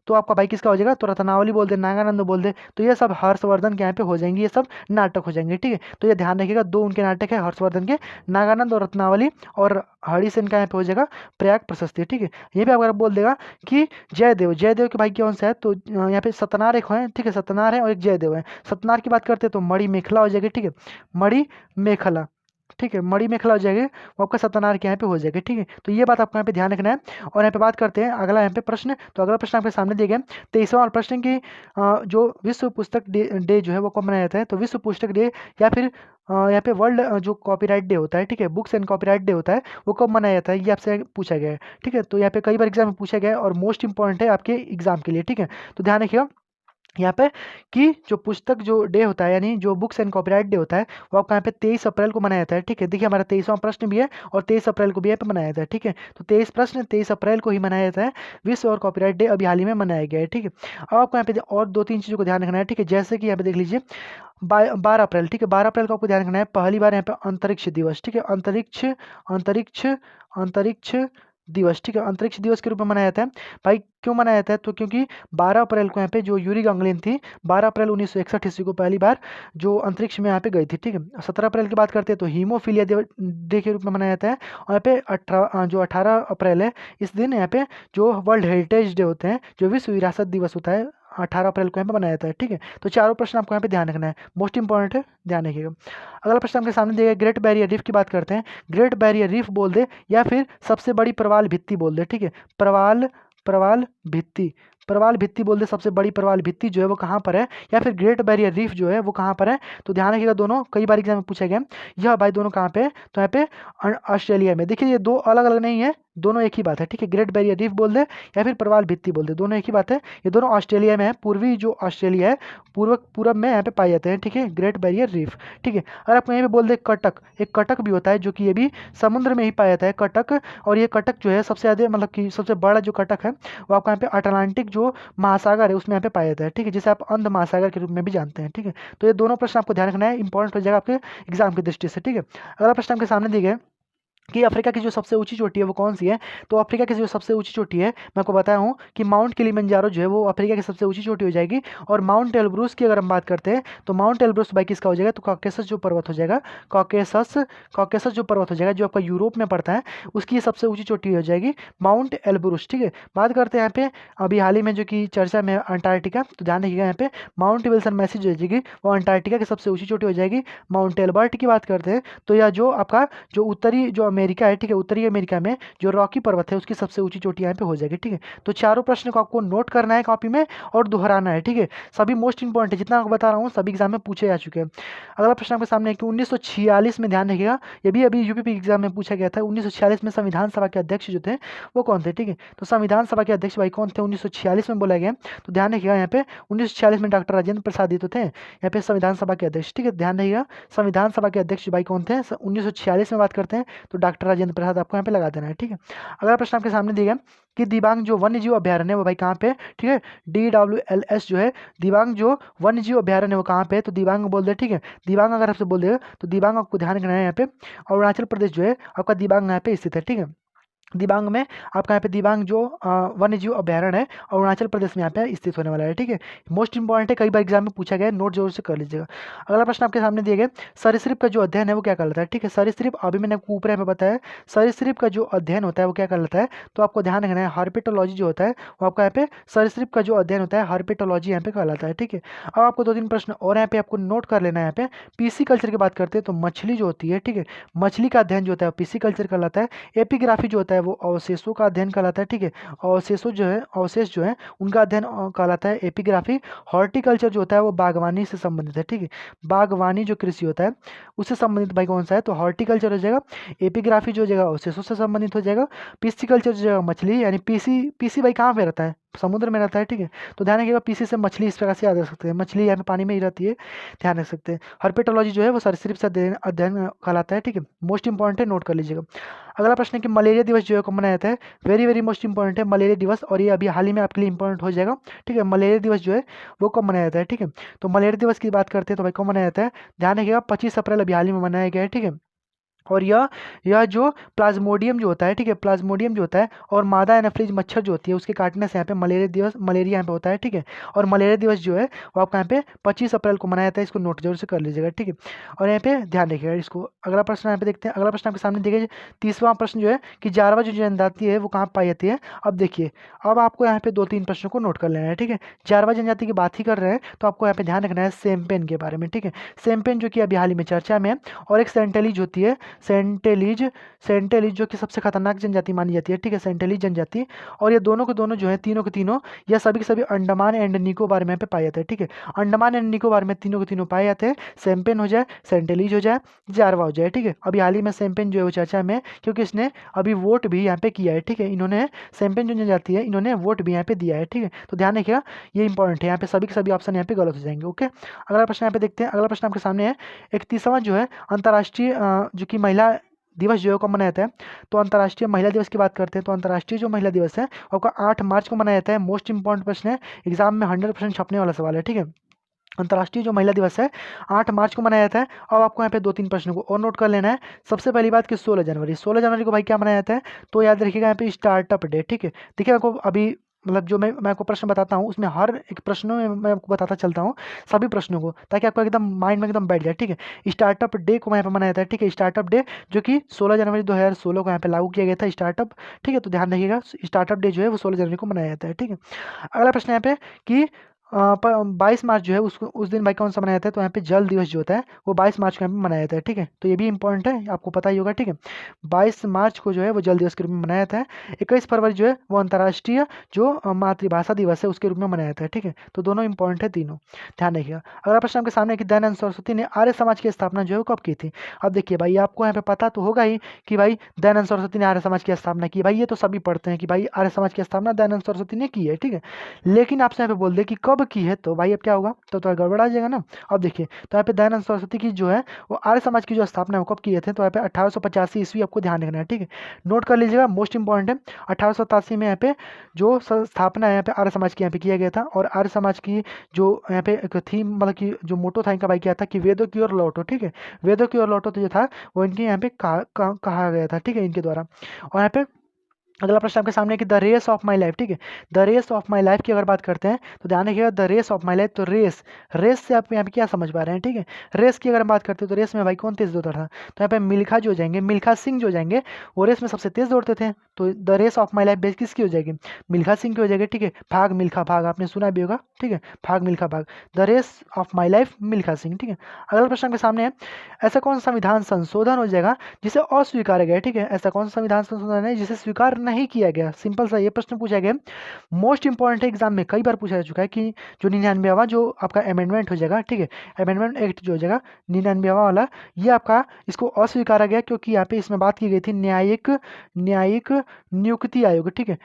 A: तो आपका भाई किसका हो जाएगा, तो रत्नावली बोल दे, नागानंद बोल दे, तो ये सब हर्षवर्धन के यहाँ पे हो जाएंगे, ये सब नाटक हो जाएंगे। ठीक है, तो ये ध्यान रखिएगा, दो उनके नाटक है हर्षवर्धन के, नागानंद और रत्नावली, और हरिसेन का यहाँ पे हो जाएगा प्रयाग प्रशस्ति। ठीक है, ये भी अगर बोल देगा कि जयदेव, जयदेव के भाई कौन सा है, तो यहाँ पे सतनार एक है। ठीक है, सतनार है और एक जयदेव है। सतनार की बात करते हैं तो मणि मेखला हो जाएगी। ठीक है, मणि मेखला। ठीक है, मणि मेखला हो जाएगी, वो आपका सत्यनारायण के यहाँ पे हो जाएगी। ठीक है, तो ये बात आपको यहाँ पे ध्यान रखना है। और यहाँ पे बात करते हैं अगला यहाँ पे प्रश्न। तो अगला प्रश्न आपके सामने दिए गए 23वां प्रश्न की जो विश्व पुस्तक डे जो है वो कब मनाया जाता है? तो विश्व पुस्तक डे या फिर यहाँ पे वर्ल्ड जो कॉपीराइट डे होता है, ठीक है, बुक्स एंड कॉपीराइट डे होता है, वो कब मनाया जाता है? ये आपसे पूछा गया है। ठीक है, तो यहाँ पे कई बार एग्जाम में पूछा गया है और मोस्ट इंपॉर्टेंट है आपके एग्जाम के लिए। ठीक है, तो ध्यान रखिएगा यहाँ पे कि जो पुस्तक जो डे होता है, यानी जो बुक्स एंड कॉपीराइट डे होता है, वो आपका यहाँ पे 23 अप्रैल को मनाया जाता है। ठीक है, देखिए हमारा 23वां प्रश्न भी है और 23 अप्रैल को भी यहाँ पे मनाया जाता है। ठीक है, तो 23 प्रश्न 23 अप्रैल को ही मनाया जाता है। विश्व और कॉपीराइट डे अभी हाल ही में मनाया गया है। ठीक है, अब आपको यहाँ पे और 2-3 चीज़ों को ध्यान रखना है। ठीक है, जैसे कि यहाँ पे देख लीजिए 12 अप्रैल। ठीक है, 12 अप्रैल को आपको ध्यान रखना है, पहली बार यहाँ पे अंतरिक्ष दिवस। ठीक है, अंतरिक्ष अंतरिक्ष अंतरिक्ष दिवस। ठीक है, अंतरिक्ष दिवस के रूप में मनाया जाता है। भाई क्यों मनाया जाता है? तो क्योंकि 12 अप्रैल को यहाँ पे जो यूरी गांगुलिन थी, 12 अप्रैल 1961 ईस्वी को पहली बार जो अंतरिक्ष में यहाँ पे गई थी। ठीक है, 17 अप्रैल की बात करते हैं तो हीमोफीलिया डे के रूप में मनाया जाता है। और यहाँ पे जो 18 अप्रैल है, इस दिन यहाँ पे जो वर्ल्ड हेरिटेज डे होते हैं, जो विश्व विरासत दिवस होता है, 18 अप्रैल को यहाँ पे मनाया जाता है। ठीक है, तो चारों प्रश्न आपको यहाँ पे ध्यान रखना है, मोस्ट इंपॉर्टेंट है, ध्यान रखिएगा। अगला प्रश्न आपके सामने दिया गया, ग्रेट बैरियर रीफ की बात करते हैं। ग्रेट बैरियर रीफ बोल दे या फिर सबसे बड़ी प्रवाल भित्ति बोल दे। ठीक है, प्रवाल प्रवाल भित्ति, प्रवाल भित्ति बोल दे, सबसे बड़ी प्रवाल भित्ति जो है वो कहाँ पर है, या फिर ग्रेट बैरियर रीफ जो है वो कहाँ पर है? तो ध्यान रखिएगा, दोनों कई बार एग्जाम में पूछे गए। यह भाई दोनों कहाँ पे है? तो यहाँ पे ऑस्ट्रेलिया में। देखिए ये दो अलग अलग नहीं है, दोनों एक ही बात है। ठीक है, ग्रेट बैरियर रीफ बोल दे या फिर प्रवाल भित्ति बोल दे, दोनों एक ही बात है। ये दोनों ऑस्ट्रेलिया में है, पूर्वी जो ऑस्ट्रेलिया है, पूरब में यहाँ पे पाए जाते हैं। ठीक है, ग्रेट बैरियर रीफ। ठीक है, अगर आपको यहाँ पे बोल दे कटक, एक कटक भी होता है जो कि ये भी समुद्र में ही पाया जाता है, कटक। और ये कटक जो है सबसे ज़्यादा मतलब कि सबसे बड़ा जो कटक है वो आपका यहाँ पे अटलांटिक जो महासागर है उसमें यहाँ पे पाया जाता है। ठीक है, जिसे आप अंध महासागर के रूप में भी जानते हैं। ठीक है, तो ये दोनों प्रश्न आपको ध्यान रखना है, इंपॉर्टेंट हो जाएगा आपके एग्जाम की दृष्टि से। ठीक है, अगला प्रश्न आपके सामने दिए गए कि अफ्रीका की जो सबसे ऊंची चोटी है वो कौन सी है? तो अफ्रीका की जो सबसे ऊंची चोटी है, मैं आपको बताया हूँ कि माउंट किलिमंजारो जो है वो अफ्रीका की सबसे ऊंची चोटी हो जाएगी। और माउंट एल्ब्रूस की अगर हम बात करते हैं तो माउंट एल्ब्रूस भाई किसका हो जाएगा? तो कॉकेसस जो पर्वत हो जाएगा, कॉकेसस कॉकेसस जो पर्वत हो जाएगा जो आपका यूरोप में पड़ता है, उसकी सबसे ऊंची चोटी हो जाएगी माउंट एल्ब्रूस। ठीक है, बात करते हैं यहाँ पे अभी हाल ही में जो कि चर्चा में अंटार्कटिका, तो ध्यान रखिएगा यहाँ पे माउंट विल्सन मैसी जो हो जाएगी वो अंटार्कटिका की सबसे ऊंची चोटी हो जाएगी। माउंट एल्बर्ट की बात करते हैं तो यह जो आपका जो उत्तरी जो अमेरिका है, ठीक है, उत्तरी अमेरिका में जो रॉकी पर्वत है उसकी सबसे ऊंची चोटी यहाँ पे हो जाएगी। ठीक है, तो चारों प्रश्न को आपको नोट करना है कॉपी में और दोहराना है। ठीक है, सभी मोस्ट इंपॉर्टेंट है, जितना आपको बता रहा हूँ सभी एग्जाम में पूछे जा चुके हैं। अगला प्रश्न आपके सामने है कि 1946 में, ध्यान रखिएगा, ये भी अभी यूपीपी एग्जाम में पूछा गया था। 1946 में संविधान सभा के अध्यक्ष जो थे वो कौन थे? ठीक है, तो संविधान सभा के अध्यक्ष भाई कौन थे 1946 में बोला गया? तो ध्यान रखिएगा यहाँ पे 1946 में डॉक्टर राजेंद्र प्रसाद जी तो थे यहाँ पे संविधान सभा के अध्यक्ष। ठीक है, ध्यान रखिएगा, संविधान सभा के अध्यक्ष भाई कौन थे 1946 में बात करते हैं तो डॉक्टर राजेंद्र प्रसाद आपको यहाँ पे लगा देना है। ठीक है, अगला प्रश्न आपके सामने दिया गया कि दिबांग जो वन्य जीव अभ्यारण्य है वो भाई कहाँ पे? ठीक है, DWLS जो है दिबांग जो वन्य जीव अभ्यारण्य है वो कहाँ पे है? तो दिबांग बोल दे। ठीक है, दिबांग अगर आपसे बोल देगा तो दिबांग आपको ध्यान रखना है यहाँ पे अरुणाचल प्रदेश जो है आपका दिबांग यहाँ पे स्थित है। ठीक है, दिबांग में आपका यहाँ पे दिबांग जो वन्य जीव अभ्यारण्य है अरुणाचल प्रदेश में यहाँ पे स्थित होने वाला है। ठीक है, मोस्ट इंपॉर्टेंट है, कई बार एग्जाम में पूछा गया है, नोट जरूर से कर लीजिएगा। अगला प्रश्न आपके सामने दिए गए, सरीसृप का जो अध्ययन है वो क्या कहलाता है? ठीक है, सरीसृप अभी मैंने आपको ऊपर यहाँ पे बताया, सरीसृप का जो अध्ययन होता है वो क्या कहलाता है? तो आपको ध्यान रखना है हार्पेटोलॉजी जो होता है वो आपका यहाँ पे सरीसृप का जो अध्ययन होता है हार्पेटोलॉजी यहाँ पे कहलाता है। ठीक है, अब आपको 2-3 प्रश्न और यहाँ पे आपको नोट कर लेना है। यहाँ पे पीसी कल्चर की बात करते हैं तो मछली जो होती है, ठीक है, मछली का अध्ययन जो होता है पीसी कल्चर कहलाता है। एपिग्राफी जो होता है वो अवशेषों का अध्ययन कहलाता है। ठीक है, अवशेषों जो है अवशेष जो है उनका अध्ययन कहलाता है एपिग्राफी। हॉर्टिकल्चर जो होता है वो बागवानी से संबंधित है। ठीक है, बागवानी जो कृषि होता है उससे संबंधित भाई कौन सा है? तो हॉर्टिकल्चर हो जाएगा। एपिग्राफी जो हो जाएगा अवशेषों से संबंधित हो जाएगा। पिस्टिकल्चर जो है मछली, यानी पीसी पीसी भाई कहाँ पे रहता है? समुद्र में रहता है। ठीक है, तो ध्यान रखिएगा पीसी से मछली इस प्रकार से याद रख सकते हैं, मछली यहाँ पे पानी में ही रहती है, ध्यान रख सकते हैं। हर्पेटोलॉजी जो है वो सरीसृप से अध्ययन कहलाता है। ठीक है, मोस्ट इंपॉर्टेंट है, नोट कर लीजिएगा। अगला प्रश्न है कि मलेरिया दिवस जो है कब मनाया जाता है? वेरी वेरी मोस्ट इंपॉर्टेंट है मलेरिया दिवस, और ये अभी हाल ही में आपके लिए इंपॉर्टेंट हो जाएगा। ठीक है, मलेरिया दिवस जो है वो कब मनाया जाता है? ठीक है, तो मलेरिया दिवस की बात करते हैं तो भाई कब मनाया जाता है? ध्यान रखिएगा 25 अप्रैल अभी हाल ही में मनाया गया है। ठीक है, और यह जो प्लाज्मोडियम जो होता है, ठीक है, प्लाज्मोडियम जो होता है और मादा एनाफिलीज मच्छर जो होती है उसके काटने से यहाँ पे मलेरिया यहाँ पे होता है, ठीक है। और मलेरिया दिवस जो है वो आपका यहाँ पे 25 अप्रैल को मनाया जाता है, इसको नोट जरूर से कर लीजिएगा, ठीक है। और यहाँ पे ध्यान रखिएगा इसको। अगला प्रश्न यहाँ पे देखते हैं। अगला प्रश्न आपके सामने देखिए, 30वां प्रश्न जो है कि जारवा जो जनजाति है वो कहाँ पाई जाती है। अब देखिए, अब आपको यहाँ पे 2-3 प्रश्नों को नोट कर लेना है, ठीक है। जारवा जनजाति की बात ही कर रहे हैं तो आपको यहाँ पे ध्यान रखना है सेम्पेन के बारे में, ठीक है। सेम्पेन जो कि अभी हाल ही में चर्चा में है। और एक सेंटेलिज होती है, सेंटेलिज सेंटेलिज जो कि सबसे खतरनाक जनजाति मानी जाती है, ठीक है, सेंटेलिज जनजाति। और ये दोनों के दोनों जो है, तीनों के तीनों, या सभी के सभी अंडमान एंड निकोबार में यहाँ पे पाए जाते हैं, ठीक है। अंडमान एंड निकोबार में तीनों के तीनों पाए जाते हैं। सेम्पेन हो जाए, सेंटेलिज हो जाए, जारवा हो जाए, ठीक है। अभी हाल ही में सेम्पेन जो है वो चर्चा में है, क्योंकि इसने अभी वोट भी यहाँ पे किया है, ठीक है। इन्होंने सेम्पेन जो जनजाति है इन्होंने वोट भी यहाँ पे दिया है, ठीक है। तो ध्यान रखिएगा, ये इंपॉर्टेंट है, यहाँ पे सभी के सभी ऑप्शन यहाँ पे गलत हो जाएंगे, ओके। अगला प्रश्न यहाँ पे देखते हैं। अगला प्रश्न आपके सामने है, 31वां जो है अंतर्राष्ट्रीय जो कि महिला दिवस जो है कब मनाया जाता है। तो अंतर्राष्ट्रीय महिला दिवस की बात करते हैं तो अंतर्राष्ट्रीय जो महिला दिवस है आपका 8 मार्च को मनाया जाता है। मोस्ट इंपॉर्टेंट प्रश्न है, एग्जाम में 100% छपने वाला सवाल है, ठीक है। अंतर्राष्ट्रीय जो महिला दिवस है 8 मार्च को मनाया जाता है। अब आपको यहाँ पे 2-3 प्रश्नों को और नोट कर लेना है। सबसे पहली बात कि 16 जनवरी को भाई क्या मनाया जाता है, तो याद रखिएगा यहाँ पे स्टार्टअप डे, ठीक है। देखिए आपको अभी मतलब जो मैं आपको प्रश्न बताता हूँ उसमें हर एक प्रश्नों में मैं आपको बताता चलता हूँ सभी प्रश्नों को, ताकि आपको एकदम माइंड में एकदम बैठ जाए, ठीक है। स्टार्टअप डे को यहाँ पे मनाया जाता है, ठीक है। स्टार्टअप डे जो कि 16 जनवरी 2016 को यहाँ पे लागू किया गया था स्टार्टअप, ठीक है। तो ध्यान रखिएगा स्टार्टअप डे जो है वो 16 जनवरी को मनाया जाता है, ठीक है। अगला प्रश्न यहाँ पे कि 22 मार्च जो है उसको उस दिन भाई कौन सा मनाया जाता है, तो यहाँ पे जल दिवस जो होता है वो 22 मार्च को यहाँ पे मनाया जाता है, ठीक है। तो ये भी इंपॉर्टेंट है, आपको पता ही होगा, ठीक है। 22 मार्च को जो है वो जल दिवस के रूप में मनाया जाता है। 21 फरवरी जो है वो अंतर्राष्ट्रीय जो मातृभाषा दिवस है उसके रूप में मनाया जाता है, ठीक है। तो दोनों इंपॉर्टेंट है तीनों, ध्यान रखिएगा। अगला प्रश्न आपके सामने है कि दयानंद सरस्वती ने आर्य समाज की स्थापना जो है वो कब की थी। अब देखिए भाई, आपको यहाँ पे पता तो होगा ही कि भाई दयानंद सरस्वती ने आर्य समाज की स्थापना की, भाई ये तो सभी पढ़ते हैं कि भाई आर्य समाज की स्थापना दयानंद सरस्वती ने की है, ठीक है। लेकिन आपसे यहाँ पे बोल दे कि कब की है, तो भाई अब क्या होगा, तो गड़बड़ा जाएगा ना। अब देखिए, तो यहाँ पे दयानंद सरस्वती की जो है वो आर्य समाज की जो स्थापना है वो कब किए थे, तो यहाँ पे 1885 ईस्वी आपको ध्यान रखना है, ठीक है। नोट कर लीजिएगा, मोस्ट इंपॉर्टेंट है। 1887 में यहाँ पे जो स्थापना है यहाँ पे आर्य समाज की यहाँ पे किया गया था। और आर्य समाज की जो यहाँ पे एक थीम मतलब कि जो मोटो था इनका भाई क्या था कि वेदों की ओर लौटो, ठीक है। वेदों की ओर लौटो तो जो था वो इनके यहाँ पे कहा गया था, ठीक है, इनके द्वारा। और यहाँ पे अगला प्रश्न आपके सामने है कि the race of my life, ठीक है। The race of my life की अगर बात करते हैं तो ध्यान रखिएगा, the race of my life, तो रेस रेस से आप यहाँ पे क्या समझ पा रहे हैं, ठीक है। रेस की अगर बात करते हैं तो रेस में भाई कौन तेज दौड़ता था, तो यहाँ पे मिल्खा जो हो जाएंगे, मिल्खा सिंह जो हो जाएंगे वो रेस में सबसे तेज दौड़ते थे। तो the race of my life base किसकी हो जाएगी, मिल्खा सिंह की हो जाएगी, ठीक है। भाग मिल्खा भाग आपने सुना भी होगा, ठीक है, Bhaag Milkha Bhaag, the race of my life Milkha Singh, ठीक है। अगला प्रश्न आपके सामने है, ऐसा कौन सा संविधान संशोधन हो जाएगा जिसे अस्वीकार गया, ठीक है। ऐसा कौन सा संविधान संशोधन है जिसे स्वीकार नहीं किया गया, सिंपल सा ये प्रश्न पूछा गया। मोस्ट इंपॉर्टेंट है, एग्जाम में कई बार पूछा जा चुका है कि जो 99वां जो आपका अमेंडमेंट हो जाएगा, ठीक है, अमेंडमेंट एक्ट जो हो जाएगा 99वां वाला, ये आपका इसको अस्वीकारा गया क्योंकि यहाँ पे इसमें बात की गई थी न्यायिक न्यायिक नियुक्ति आयोग, ठीक है,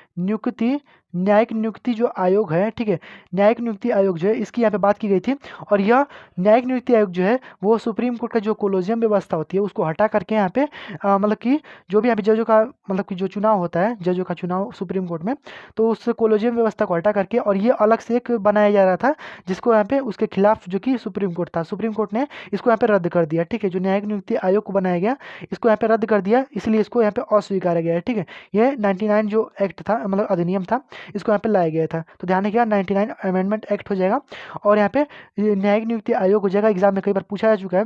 A: न्यायिक नियुक्ति जो आयोग है, ठीक है, न्यायिक नियुक्ति आयोग जो है इसकी यहाँ पे बात की गई थी। और यह न्यायिक नियुक्ति आयोग जो है वो सुप्रीम कोर्ट का जो कोलोजियम व्यवस्था होती है उसको हटा करके यहाँ पे मतलब कि जो भी यहाँ पे जजों का मतलब कि जो चुनाव होता है, जजों का चुनाव सुप्रीम कोर्ट में, तो उस कोलोजियम व्यवस्था को हटा करके और ये अलग से एक बनाया जा रहा था जिसको यहाँ पे उसके खिलाफ जो कि सुप्रीम कोर्ट था, सुप्रीम कोर्ट ने इसको यहाँ पे रद्द कर दिया, ठीक है। जो न्यायिक नियुक्ति आयोग को बनाया गया इसको यहाँ पे रद्द कर दिया, इसलिए इसको यहाँ पे अस्वीकारा गया है, ठीक है। ये 99 जो एक्ट था मतलब अधिनियम था इसको यहाँ पे लाया गया था। तो ध्यान रखिएगा 99 अमेंडमेंट एक्ट हो जाएगा और यहाँ पे न्यायिक नियुक्ति आयोग हो जाएगा। एग्जाम में कई बार पूछा जा चुका है,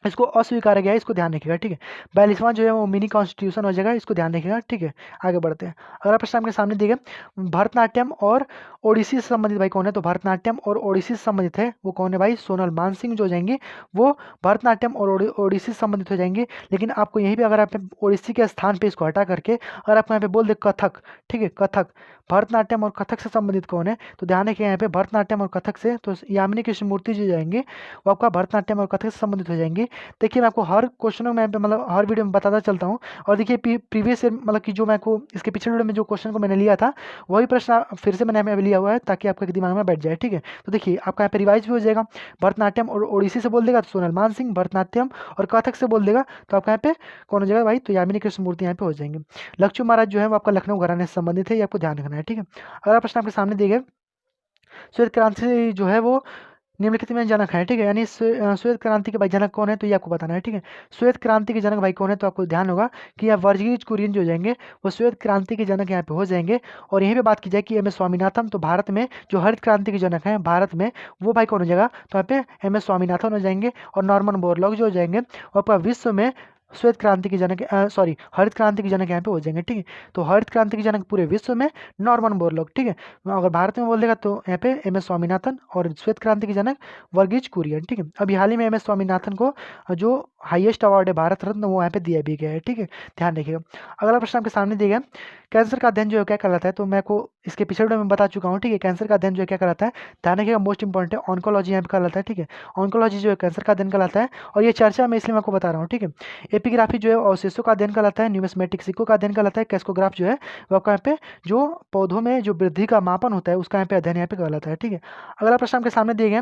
A: इसको अस्वीकार गया है, इसको ध्यान रखिएगा, ठीक है। 42वां जो है वो मिनी कॉन्स्टिट्यूशन हो जाएगा, इसको ध्यान रखिएगा, ठीक है। आगे बढ़ते हैं। अगला प्रश्न आपके सामने दिए गए, भरतनाट्यम और ओडिसी से संबंधित भाई कौन है, तो भरतनाट्यम और ओडिसी से संबंधित है वो कौन है भाई, सोनल मानसिंह जो हो जाएंगे वो भरतनाट्यम और ओडिसी से संबंधित हो जाएंगे। लेकिन आपको यहीं पे अगर आप ओडिसी के स्थान पे इसको हटा करके अगर आपको यहाँ पे बोल दे कथक, ठीक है, कथक, भरतनाट्यम और कथक से संबंधित कौन है, तो ध्यान रखिए यहाँ पे भरतनाट्यम और कथक से तो यामिनी कृष्णमूर्ति जो जाएंगे वो आपका भरतनाट्यम और कथक से संबंधित हो जाएंगे। देखिए मैं आपको हर क्वेश्चनों में मतलब हर वीडियो में बताता चलता हूँ। और देखिए प्रीवियस मतलब कि जो मैं को इसके पिछले वीडियो में जो क्वेश्चन को मैंने लिया था वही प्रश्न फिर से मैंने अभी लिया हुआ है ताकि आपके दिमाग में बैठ जाए, ठीक है। तो देखिए आपका यहाँ पे रिवाइज भी हो जाएगा, भरतनाट्यम और ओडिसी से बोल देगा तो सोनल मान सिंह, भरतनाट्यम और कथक से बोल देगा तो आपका यहाँ पे कौन हो जाएगा भाई, तो यामिनी कृष्णमूर्ति यहाँ पे हो जाएंगे। लक्ष्मी महाराज जो है वो आपका लखनऊ घराने से संबंधित है, ये आपको ध्यान रखना है, ठीक है। अगला प्रश्न आपके सामने दिए गए, श्वेत क्रांति जो है वो निम्नलिखित में जनक है, ठीक है, यानी श्वेत क्रांति के भाई जनक कौन है, तो ये आपको बताना है, ठीक है। श्वेत क्रांति के जनक भाई कौन है, तो आपको ध्यान होगा कि यहाँ वर्गीज कुरियन जो हो जाएंगे वो श्वेत क्रांति के जनक यहाँ पे हो जाएंगे। और यहीं पे बात की जाए कि एम एस स्वामीनाथन, तो भारत में जो हरित क्रांति के जनक हैं भारत में, वो भाई कौन हो जाएगा, तो यहाँ पे एम एस स्वामीनाथन हो जाएंगे। और नॉर्मन बोरलॉग जो हो जाएंगे वो आपका विश्व में श्वेत क्रांति के जनक, सॉरी हरित क्रांति के जनक यहाँ पे हो जाएंगे, ठीक है। तो हरित क्रांति के जनक पूरे विश्व में नॉर्मन बोरलॉग, ठीक है। अगर भारत में बोल देगा तो यहाँ पे एम एस स्वामीनाथन, और श्वेत क्रांति के जनक वर्गीज कुरियन, ठीक है। अभी हाल ही में एम एस स्वामीनाथन को जो हाईएस्ट अवार्ड है भारत रत्न, वो यहाँ पे दिया भी गया है, ठीक है, ध्यान रखिएगा। अगला प्रश्न आपके सामने दिया गया, कैंसर का अध्ययन जो है क्या कहलाता है, तो मैं को इसके पिछले वीडियो में बता चुका हूँ, ठीक है। कैंसर का अध्ययन जो है क्या कहलाता है, ध्यान रखिएगा, मोस्ट इंपॉर्टेंट है, ऑन्कोलॉजी यहाँ पे कहलाता है, ठीक है। ऑन्कोलॉजी जो है कैंसर का अध्ययन कहलाता है, और ये चर्चा मैं इसलिए मैं आपको बता रहा हूँ, ठीक है। एपिग्राफी जो है अवशेषों का अध्ययन कहलाता है, न्यूमिस्मेटिक सिक्कों का अध्ययन कहलाता है, कैस्कोग्राफ जो है वो आपका यहाँ पे जो पौधों में जो वृद्धि का मापन होता है उसका यहाँ पे अध्ययन यहाँ पे कहलाता है, ठीक है। अगला प्रश्न आपके सामने दिए गए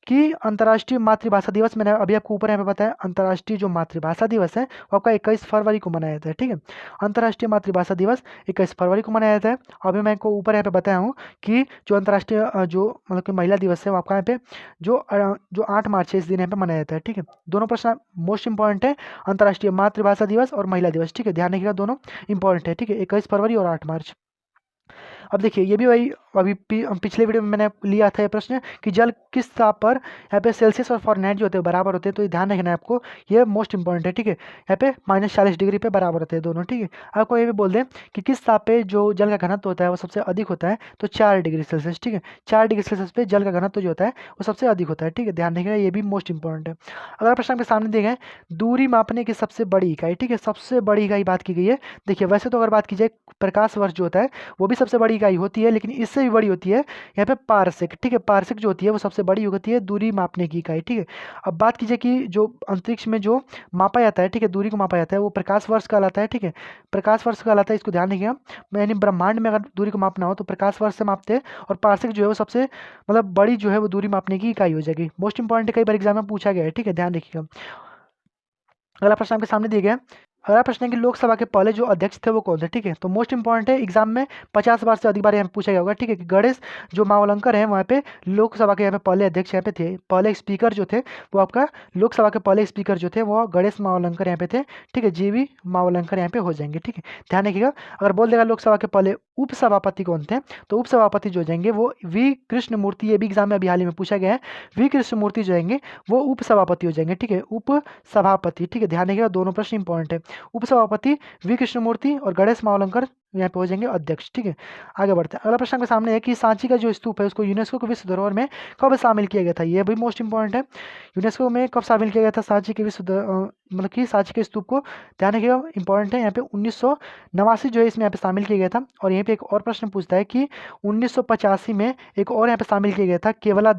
A: कि अंतर्राष्ट्रीय मातृभाषा दिवस, मैंने अभी आपको ऊपर यहाँ पे बताया, अंतर्राष्ट्रीय जो मातृभाषा दिवस है वो आपका 21 फरवरी को मनाया जाता है, ठीक है। अंतर्राष्ट्रीय मातृभाषा दिवस 21 फरवरी को मनाया जाता है। अभी मैं आपको ऊपर यहाँ पे बताया हूँ कि जो अंतर्राष्ट्रीय जो मतलब कि महिला दिवस है वो आपका यहाँ पे जो 8 मार्च है इस दिन यहाँ पे मनाया जाता है, ठीक है। दोनों प्रश्न मोस्ट इंपॉर्टेंट है, अंतर्राष्ट्रीय मातृभाषा दिवस और महिला दिवस, ठीक है, ध्यान रखिएगा, दोनों इंपॉर्टेंट है, ठीक है, 21 फरवरी और 8 मार्च। अब देखिए ये भी वही अभी पिछले वीडियो में मैंने लिया था ये प्रश्न कि जल किस ताप पर यहाँ पे सेल्सियस और फॉरेनहाइट जो होते हैं बराबर होते हैं, तो ये ध्यान रखना है आपको, ये मोस्ट इंपॉर्टेंट है, ठीक है। यहाँ पे -40 डिग्री पे बराबर होते हैं दोनों, ठीक है। आपको ये भी बोल दें कि किस ताप पे जो जल का घनत्व होता है वो सबसे अधिक होता है, तो 4 डिग्री सेल्सियस, ठीक है। 4 डिग्री सेल्सियस पे जल का घनत्व जो होता है वो सबसे अधिक होता है, ठीक है, ध्यान रखिएगा, ये भी मोस्ट इंपॉर्टेंट है। अगला प्रश्न आपके सामने दिए गए, दूरी मापने की सबसे बड़ी इकाई, ठीक है, सबसे बड़ी इकाई बात की गई है। देखिए वैसे तो अगर बात की जाए प्रकाश वर्ष जो होता है वो भी सबसे बड़ी इकाई होती है, लेकिन इससे भी बड़ी होती है यहाँ पे पारसेक, ठीक है। पारसेक जो होती है वो सबसे बड़ी होती है दूरी मापने की इकाई, ठीक है। अब बात कीजिए कि जो अंतरिक्ष में जो मापा जाता है, ठीक है, दूरी को मापा जाता है वो प्रकाश वर्ष कहलाता है, ठीक है, प्रकाश वर्ष कहलाता है, इसको ध्यान रखिएगा। यानी ब्रह्मांड में अगर दूरी को मापना हो तो प्रकाश वर्ष से मापते हैं, और पारसेक जो है वो सबसे मतलब बड़ी जो है वो दूरी मापने की इकाई हो जाएगी। मोस्ट इंपॉर्टेंट कई बार एग्जाम में पूछा गया है, ठीक है, ध्यान रखिएगा। अगला प्रश्न आपके सामने दिया गया है, अगला प्रश्न है कि लोकसभा के पहले जो अध्यक्ष थे वो कौन थे, ठीक है। तो मोस्ट इंपॉर्टेंट है, एग्जाम में 50 बार से अधिक बार यहाँ पे पूछा गया होगा, ठीक है, कि गणेश जो मावलंकर हैं वहाँ पे लोकसभा के यहाँ पे पहले अध्यक्ष यहाँ पे थे, पहले स्पीकर जो थे वो आपका लोकसभा के पहले स्पीकर जो थे वो गणेश मावलंकर यहाँ पे थे, ठीक है, जीवी मावलंकर यहाँ पे हो जाएंगे, ठीक है, ध्यान रखिएगा। अगर बोल देगा लोकसभा के पहले उपसभापति कौन थे, तो उपसभापति जो हो जाएंगे वो वी कृष्णमूर्ति, ये भी एग्जाम में अभी हाल ही में पूछा गया है, वी कृष्णमूर्ति जो जाएंगे वो उपसभापति हो जाएंगे, ठीक है, उपसभापति, ठीक है, ध्यान रखिएगा, दोनों प्रश्न इंपॉर्टेंट है। उपसभापति वी कृष्णमूर्ति और गणेश मावलंकर यहाँ पे हो जाएंगे अध्यक्ष, ठीक है। आगे बढ़ते हैं, अगला प्रश्न के सामने है कि सांची का जो स्तूप है उसको यूनेस्को के विश्व धरोहर में कब शामिल किया गया था, ये भी मोस्ट इंपॉर्टेंट है। यूनेस्को में कब शामिल किया गया था सांची के मतलब कि सांची के स्तूप को, ध्यान रखिएगा, इंपॉर्टेंट है यहाँ पे 1989 जो है इसमें यहाँ पे शामिल किया गया था। और यहाँ पे एक और प्रश्न पूछता है कि 1985 में एक और यहाँ पे शामिल किया गया था केवला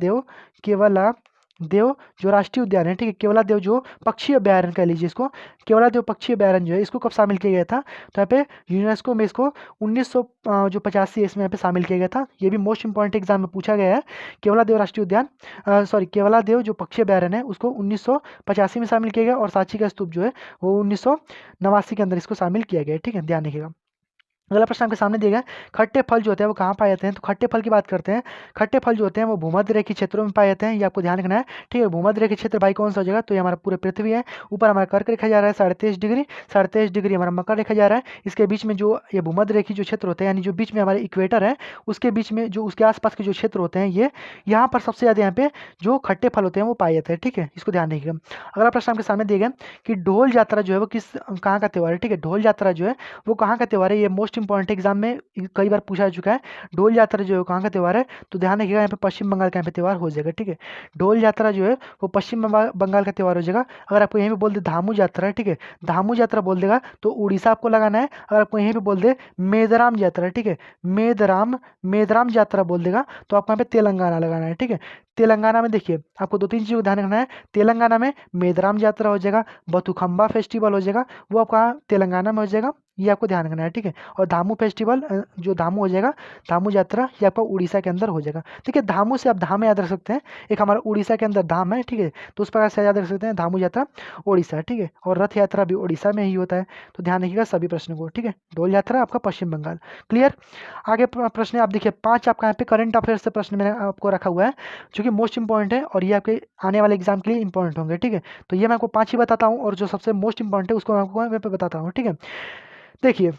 A: देव जो राष्ट्रीय उद्यान है, ठीक है, केवला देव जो पक्षी अभ्यारण्य कह लीजिए इसको, केवला देव पक्षी अभ्यारण्य जो है इसको कब शामिल किया गया था, तो यहाँ पे यूनेस्को में इसको 1985 इसमें यहाँ पे शामिल किया गया था। ये भी मोस्ट इंपॉर्टेंट एग्जाम में पूछा गया है, केवला देव राष्ट्रीय उद्यान सॉरी केवला देव जो पक्षी अभ्यारण्य है उसको 1985 में शामिल किया गया, और सांची का स्तूप जो है वो 1989 के अंदर इसको शामिल किया गया है, ठीक है, ध्यान रखिएगा। अगला प्रश्न आपके सामने दिया गया, खट्टे फल जो होते हैं वो कहाँ पाए जाते हैं, तो खट्टे फल की बात करते हैं। खट्टे फल जो होते हैं वो भूमध्य रेखीय क्षेत्रों में पाए जाते हैं, ये आपको ध्यान रखना है, ठीक है। भूमध्य रेखीय क्षेत्र भाई कौन सा हो जाएगा, तो ये हमारा पूरे पृथ्वी है, ऊपर हमारा कर्क रेखा जा रहा है 23.5 डिग्री, 23.5 डिग्री हमारा मकर रेखा जा रहा है, इसके बीच में जो ये भूमध्य रेखीय जो क्षेत्र होते हैं, यानी जो बीच में हमारे इक्वेटर है उसके बीच में जो उसके आसपास के जो क्षेत्र होते हैं, ये यहाँ पर सबसे ज़्यादा यहाँ पे जो खट्टे फल होते हैं वो पाए जाते हैं, ठीक है, इसको ध्यान रखिएगा। अगला प्रश्न आपके सामने दिया गया कि ढोल यात्रा जो है वो कहाँ का त्यौहार है, ठीक है, ढोल यात्रा जो है वो कहाँ का त्यौहार है, ये मोस्ट इंपॉर्टेंट एग्जाम में कई बार पूछा जा चुका है। ढोल यात्रा जो है कहाँ का त्यौहार है, तो ध्यान रखिएगा यहाँ पे पश्चिम बंगाल का यहाँ पे त्यौहार हो जाएगा, ठीक है। ढोल यात्रा जो है वो पश्चिम बंगाल का त्यौहार हो जाएगा। अगर आपको यहीं पे बोल दे धामू यात्रा है, ठीक है, धामू यात्रा बोल देगा तो उड़ीसा आपको लगाना है। अगर आपको यहीं पे बोल दे मेदराम यात्रा, ठीक है, मेदराम यात्रा बोल देगा तो आपको यहाँ पे तेलंगाना लगाना है, ठीक है। तेलंगाना में देखिए आपको 2-3 चीज़ों को ध्यान रखना है, तेलंगाना में मेदराम यात्रा हो जाएगा, बथुखम्बा फेस्टिवल हो जाएगा, वो आपका तेलंगाना में हो जाएगा, ये आपको ध्यान रखना है, ठीक है। और धामू फेस्टिवल जो धामू हो जाएगा, धामू यात्रा ये आपका उड़ीसा के अंदर हो जाएगा, ठीक है। धामू से आप धाम याद रख सकते हैं, एक हमारा उड़ीसा के अंदर धाम है, ठीक है। तो उस प्रकार से याद रख सकते हैं धामू यात्रा उड़ीसा, ठीक है। और रथ यात्रा भी उड़ीसा में ही होता है, तो ध्यान रखिएगा सभी प्रश्नों को, ठीक है। डोल यात्रा आपका पश्चिम बंगाल। क्लियर। आगे प्रश्न आप देखिए 5 आपका यहाँ पे करंट अफेयर्स से प्रश्न मैंने आपको रखा हुआ है जो कि मोस्ट इंपॉर्टेंट है और ये आपके आने वाले एग्जाम के लिए इंपॉर्टेंट होंगे, ठीक है। तो ये मैं आपको 5 ही बताता हूँ और जो सबसे मोस्ट इंपॉर्टेंट है उसको मैं आपको यहाँ पे बताता हूँ, ठीक है। देखिए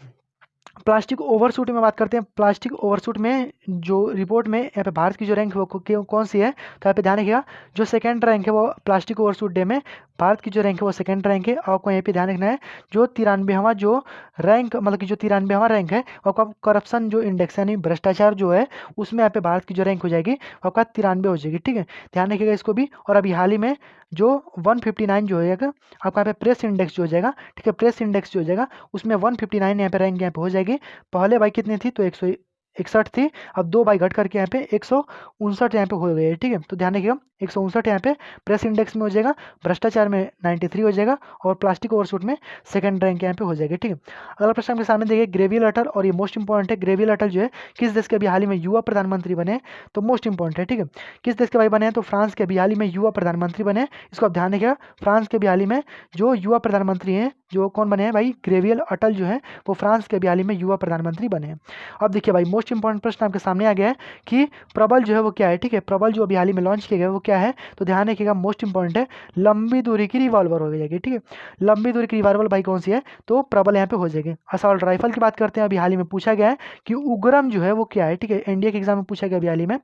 A: प्लास्टिक ओवरशूट में बात करते हैं। प्लास्टिक ओवरशूट में जो रिपोर्ट में यहाँ पे भारत की जो रैंक है वो कौन सी है, तो यहाँ पे ध्यान रखिएगा जो सेकंड रैंक है वो प्लास्टिक ओवरशूट डे में भारत की जो रैंक है वो सेकंड रैंक है। आपको यहाँ पे ध्यान रखना है जो 93वां जो रैंक मतलब कि जो 93वां रैंक है आपका करप्शन जो इंडेक्स यानी भ्रष्टाचार जो है उसमें यहाँ पे भारत की जो रैंक हो जाएगी आपका 93 हो जाएगी, ठीक है। ध्यान रखिएगा इसको भी। और अभी हाल ही में जो 159 जो हो जाएगा आपका यहाँ पे प्रेस इंडेक्स जो हो जाएगा, ठीक है। प्रेस इंडेक्स जो हो जाएगा उसमें 159 यहाँ पे रैंक यहाँ पे हो जाएगी। पहले भाई कितनी थी तो 161 थी, अब 2 भाई घट करके यहाँ पे 159 यहाँ पे हो गई है, ठीक है। तो ध्यान रखिएगा 159 यहाँ पे प्रेस इंडेक्स में हो जाएगा, भ्रष्टाचार में 93 हो जाएगा और प्लास्टिक ओवरशूट में सेकंड रैंक यहाँ पे हो जाएगी, ठीक है। अगला प्रश्न आपके सामने देखिए ग्रेवियल अटल, और ये मोस्ट इंपॉर्टेंट है। ग्रेवियल अटल जो है किस देश के अभी हाल ही में युवा प्रधानमंत्री बने हैं, तो मोस्ट इंपॉर्टेंट है, ठीक है। किस देश के भाई बने हैं तो फ्रांस के अभी हाल ही में युवा प्रधानमंत्री बने हैं, इसको आप ध्यान रखिएगा। फ्रांस के अभी हाल ही में जो युवा प्रधानमंत्री हैं जो कौन बने हैं भाई ग्रेवियल अटल जो है वो फ्रांस के अभी हाल ही में युवा प्रधानमंत्री बने हैं। अब देखिए भाई मोस्ट इंपॉर्टेंट प्रश्न आपके सामने आ गया है कि प्रबल जो है वो क्या है, ठीक है। प्रबल जो अभी हाल ही में लॉन्च किया गया है वो क्या है, तो ध्यान रखिएगा मोस्ट इंपॉर्टेंट है लंबी दूरी की रिवॉल्वर हो जाएगी, ठीक है। लंबी दूरी की रिवॉल्वर भाई कौन सी है, तो प्रबल यहाँ पे हो जाएगी। असॉल्ट राइफल की बात करते हैं, अभी हाल ही में पूछा गया है कि उग्रम जो है वो क्या है, ठीक है। एनडीए के एग्जाम में पूछा गया अभी हाल ही में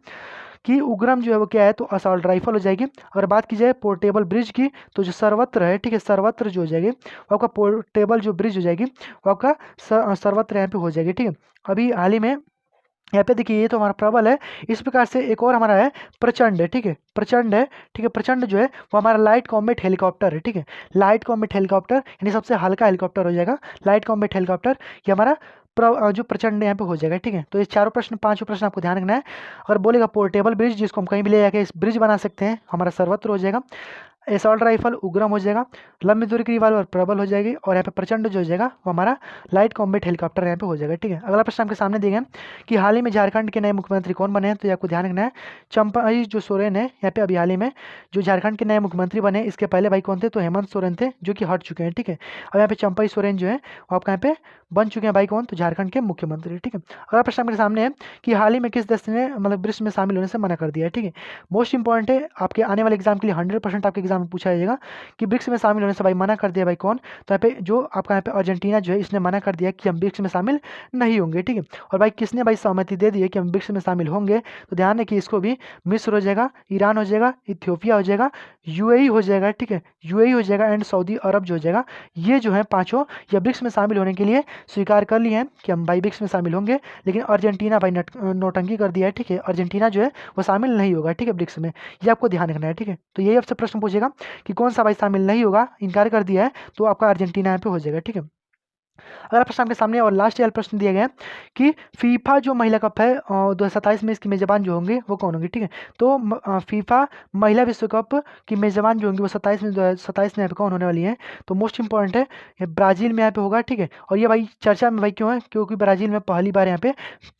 A: कि उग्रम जो है वो क्या है, तो असॉल्ट राइफल हो जाएगी। अगर बात की जाए पोर्टेबल ब्रिज की तो जो सर्वत्र है, ठीक है, सर्वत्र जो हो जाएगी वो आपका पोर्टेबल जो ब्रिज हो जाएगी वो आपका सर्वत्र यहाँ पे हो जाएगी, ठीक है। अभी हाल ही में यहाँ पे देखिए ये तो हमारा प्रबल है। इस प्रकार से एक और हमारा है प्रचंड है, ठीक है। प्रचंड है, ठीक है। प्रचंड जो है वो हमारा लाइट कॉम्बैट हेलीकॉप्टर है, ठीक है। लाइट कॉम्बैट हेलीकॉप्टर यानी सबसे हल्का हेलीकॉप्टर हो जाएगा लाइट कॉम्बैट हेलीकॉप्टर, ये हमारा जो प्रचंड यहाँ पे हो जाएगा, ठीक है। तो ये चारों प्रश्न पांचों प्रश्न आपको ध्यान रखना है। अगर बोलेगा पोर्टेबल ब्रिज जिसको हम कहीं भी ले जाके इस ब्रिज बना सकते हैं हमारा सर्वत्र हो जाएगा। असॉल्ट राइफल उग्रम हो जाएगा, लंबी दूरी की रिवॉल्वर प्रबल हो जाएगी और यहाँ पे प्रचंड जो हो जाएगा वो हमारा लाइट कॉम्बैट हेलीकॉप्टर यहाँ पे हो जाएगा, ठीक है। अगला प्रश्न आपके सामने दिए गए कि हाल ही में झारखंड के नए मुख्यमंत्री कौन बने हैं, तो ये आपको ध्यान रखना है चंपाई जो सोरेन है यहाँ पे अभी हाल ही में जो झारखंड के नए मुख्यमंत्री बने। इसके पहले भाई कौन थे, तो हेमंत सोरेन थे जो कि हट चुके हैं, ठीक है। अब यहाँ पे चंपाई सोरेन जो है वो आपका यहाँ पे बन चुके हैं भाई कौन, तो झारखंड के मुख्यमंत्री, ठीक है। अगला प्रश्न आपके सामने है कि हाल ही में किस देश ने मतलब ब्रिक्स में शामिल होने से मना कर दिया है, ठीक है। मोस्ट इंपॉर्टेंट है आपके आने वाले एग्जाम के लिए 100% आपके एग्जाम में पूछा जाएगा कि ब्रिक्स में शामिल होने से भाई मना कर दिया भाई कौन, तो यहाँ पे जो आपका यहाँ पे अर्जेंटीना जो है इसने मना कर दिया कि हम ब्रिक्स में शामिल नहीं होंगे, ठीक है। और भाई किसने भाई सहमति दे दी है कि हम ब्रिक्स में शामिल होंगे, तो ध्यान है कि इसको भी मिस्र हो जाएगा, ईरान हो जाएगा, इथियोपिया हो जाएगा, यूएई हो जाएगा, ठीक है। यूएई हो जाएगा एंड सऊदी अरब जो हो जाएगा। ये जो है पांचों या ब्रिक्स में शामिल होने के लिए स्वीकार कर लिए हैं कि हम भाई ब्रिक्स में शामिल होंगे, लेकिन अर्जेंटीना भाई नौटंकी कर दिया है, ठीक है। अर्जेंटीना जो है वो शामिल नहीं होगा, ठीक है, ब्रिक्स में। ये आपको ध्यान रखना है, ठीक है। तो यही आपसे प्रश्न पूछेगा कि कौन सा भाई शामिल नहीं होगा, इनकार कर दिया है, तो आपका अर्जेंटीना यहाँ पे हो जाएगा, ठीक है। अगला प्रश्न आपके सामने और लास्ट वाला प्रश्न दिया गया है कि फीफा जो महिला कप है 2027 में इसकी मेजबान जो होंगे वो कौन होंगे, ठीक है। तो फीफा महिला विश्व कप की मेजबान जो होंगी वो 2027 में यहाँ पे कौन होने वाली है, तो मोस्ट इंपॉर्टेंट है ये ब्राज़ील में यहाँ पे होगा, ठीक है। और ये भाई चर्चा में भाई क्यों है, क्योंकि ब्राज़ील में पहली बार यहाँ पे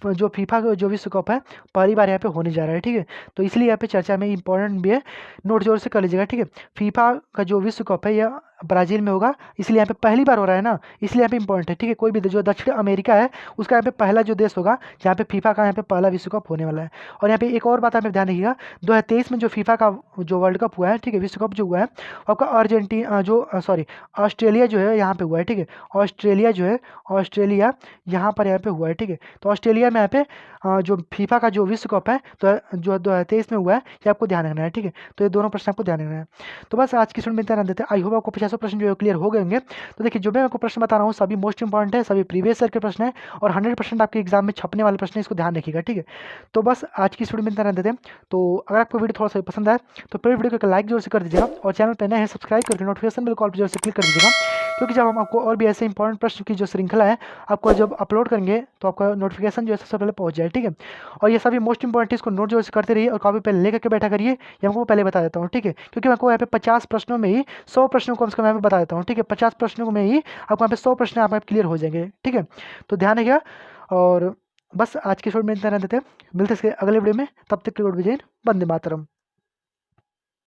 A: जो फीफा जो विश्व कप है पहली बार यहाँ पे होने जा रहा है, ठीक है। तो इसलिए यहाँ पे चर्चा में इंपॉर्टेंट भी है, नोट जोर से कर लीजिएगा, ठीक है। फीफा का जो विश्व कप है यह ब्राज़ील में होगा, इसलिए यहाँ पे पहली बार हो रहा है ना, इसलिए यहाँ पे इंपॉर्टेंट है, ठीक है। कोई भी जो दक्षिण अमेरिका है उसका यहाँ पे पहला जो देश होगा जहाँ पे फीफा का यहाँ पे पहला विश्व कप होने वाला है। और यहाँ पे एक और बात आप ध्यान रखिएगा 2023 में जो फीफा का जो वर्ल्ड कप हुआ है, ठीक है, विश्व कप जो हुआ है आपका ऑस्ट्रेलिया जो है यहाँ पे हुआ है, ठीक है। ऑस्ट्रेलिया जो है ऑस्ट्रेलिया यहाँ पर यहाँ पे हुआ है, ठीक है। तो ऑस्ट्रेलिया में यहाँ पे जो फीफा का जो विश्व कप है तो जो 2023 में हुआ है ये आपको ध्यान रखना है, ठीक है। तो ये दोनों प्रश्न आपको ध्यान रखना है। तो बस आज की स्टूडेंट में इतना देते हैं। आई होप आपको 50 प्रश्न जो है क्लियर हो गए होंगे। तो देखिए जो मैं आपको प्रश्न बता रहा हूँ सभी मोस्ट इंपॉर्टेंट है, सभी प्रीवियस ईयर के प्रश्न है और 100% आपके एग्जाम में छपने वाले प्रश्न है, इसको ध्यान रखिएगा, ठीक है। तो बस आज की स्टूडेंट में इतना देते हैं। तो अगर आपको वीडियो थोड़ा सा पसंद आए तो फिर वीडियो को लाइक जरूर से कर दीजिएगा और चैनल पर नए हैं सब्सक्राइब करके नोटिफिकेशन बिल कॉल पर जरूर से क्लिक कर दीजिएगा क्योंकि जब हम आपको और भी ऐसे इंपॉर्टेंट प्रश्न की जो श्रृंखला है आपको जब अपलोड करेंगे तो आपका नोटिफिकेशन जो है सबसे पहले पहुंच जाए, ठीक है। और ये सभी मोस्ट इंपॉर्टेंट इसको नोट जो है करते रहिए और कॉपी पेन लेकर के बैठा करिए, ये हमको पहले बता देता हूँ, ठीक है। क्योंकि मैं आपको यहाँ पे 50 प्रश्नों में ही 100 प्रश्नों को कम से कम यहाँ पे बता देता हूँ, ठीक है। 50 प्रश्नों में ही आपको यहाँ पे 100 प्रश्न आप क्लियर हो जाएंगे, ठीक है। तो ध्यान रखिएगा और बस आज के शो में इतना रहने देते हैं, मिलते हैं इसके अगले वीडियो में, तब तक के लिए गुड विजय, वंदे मातरम।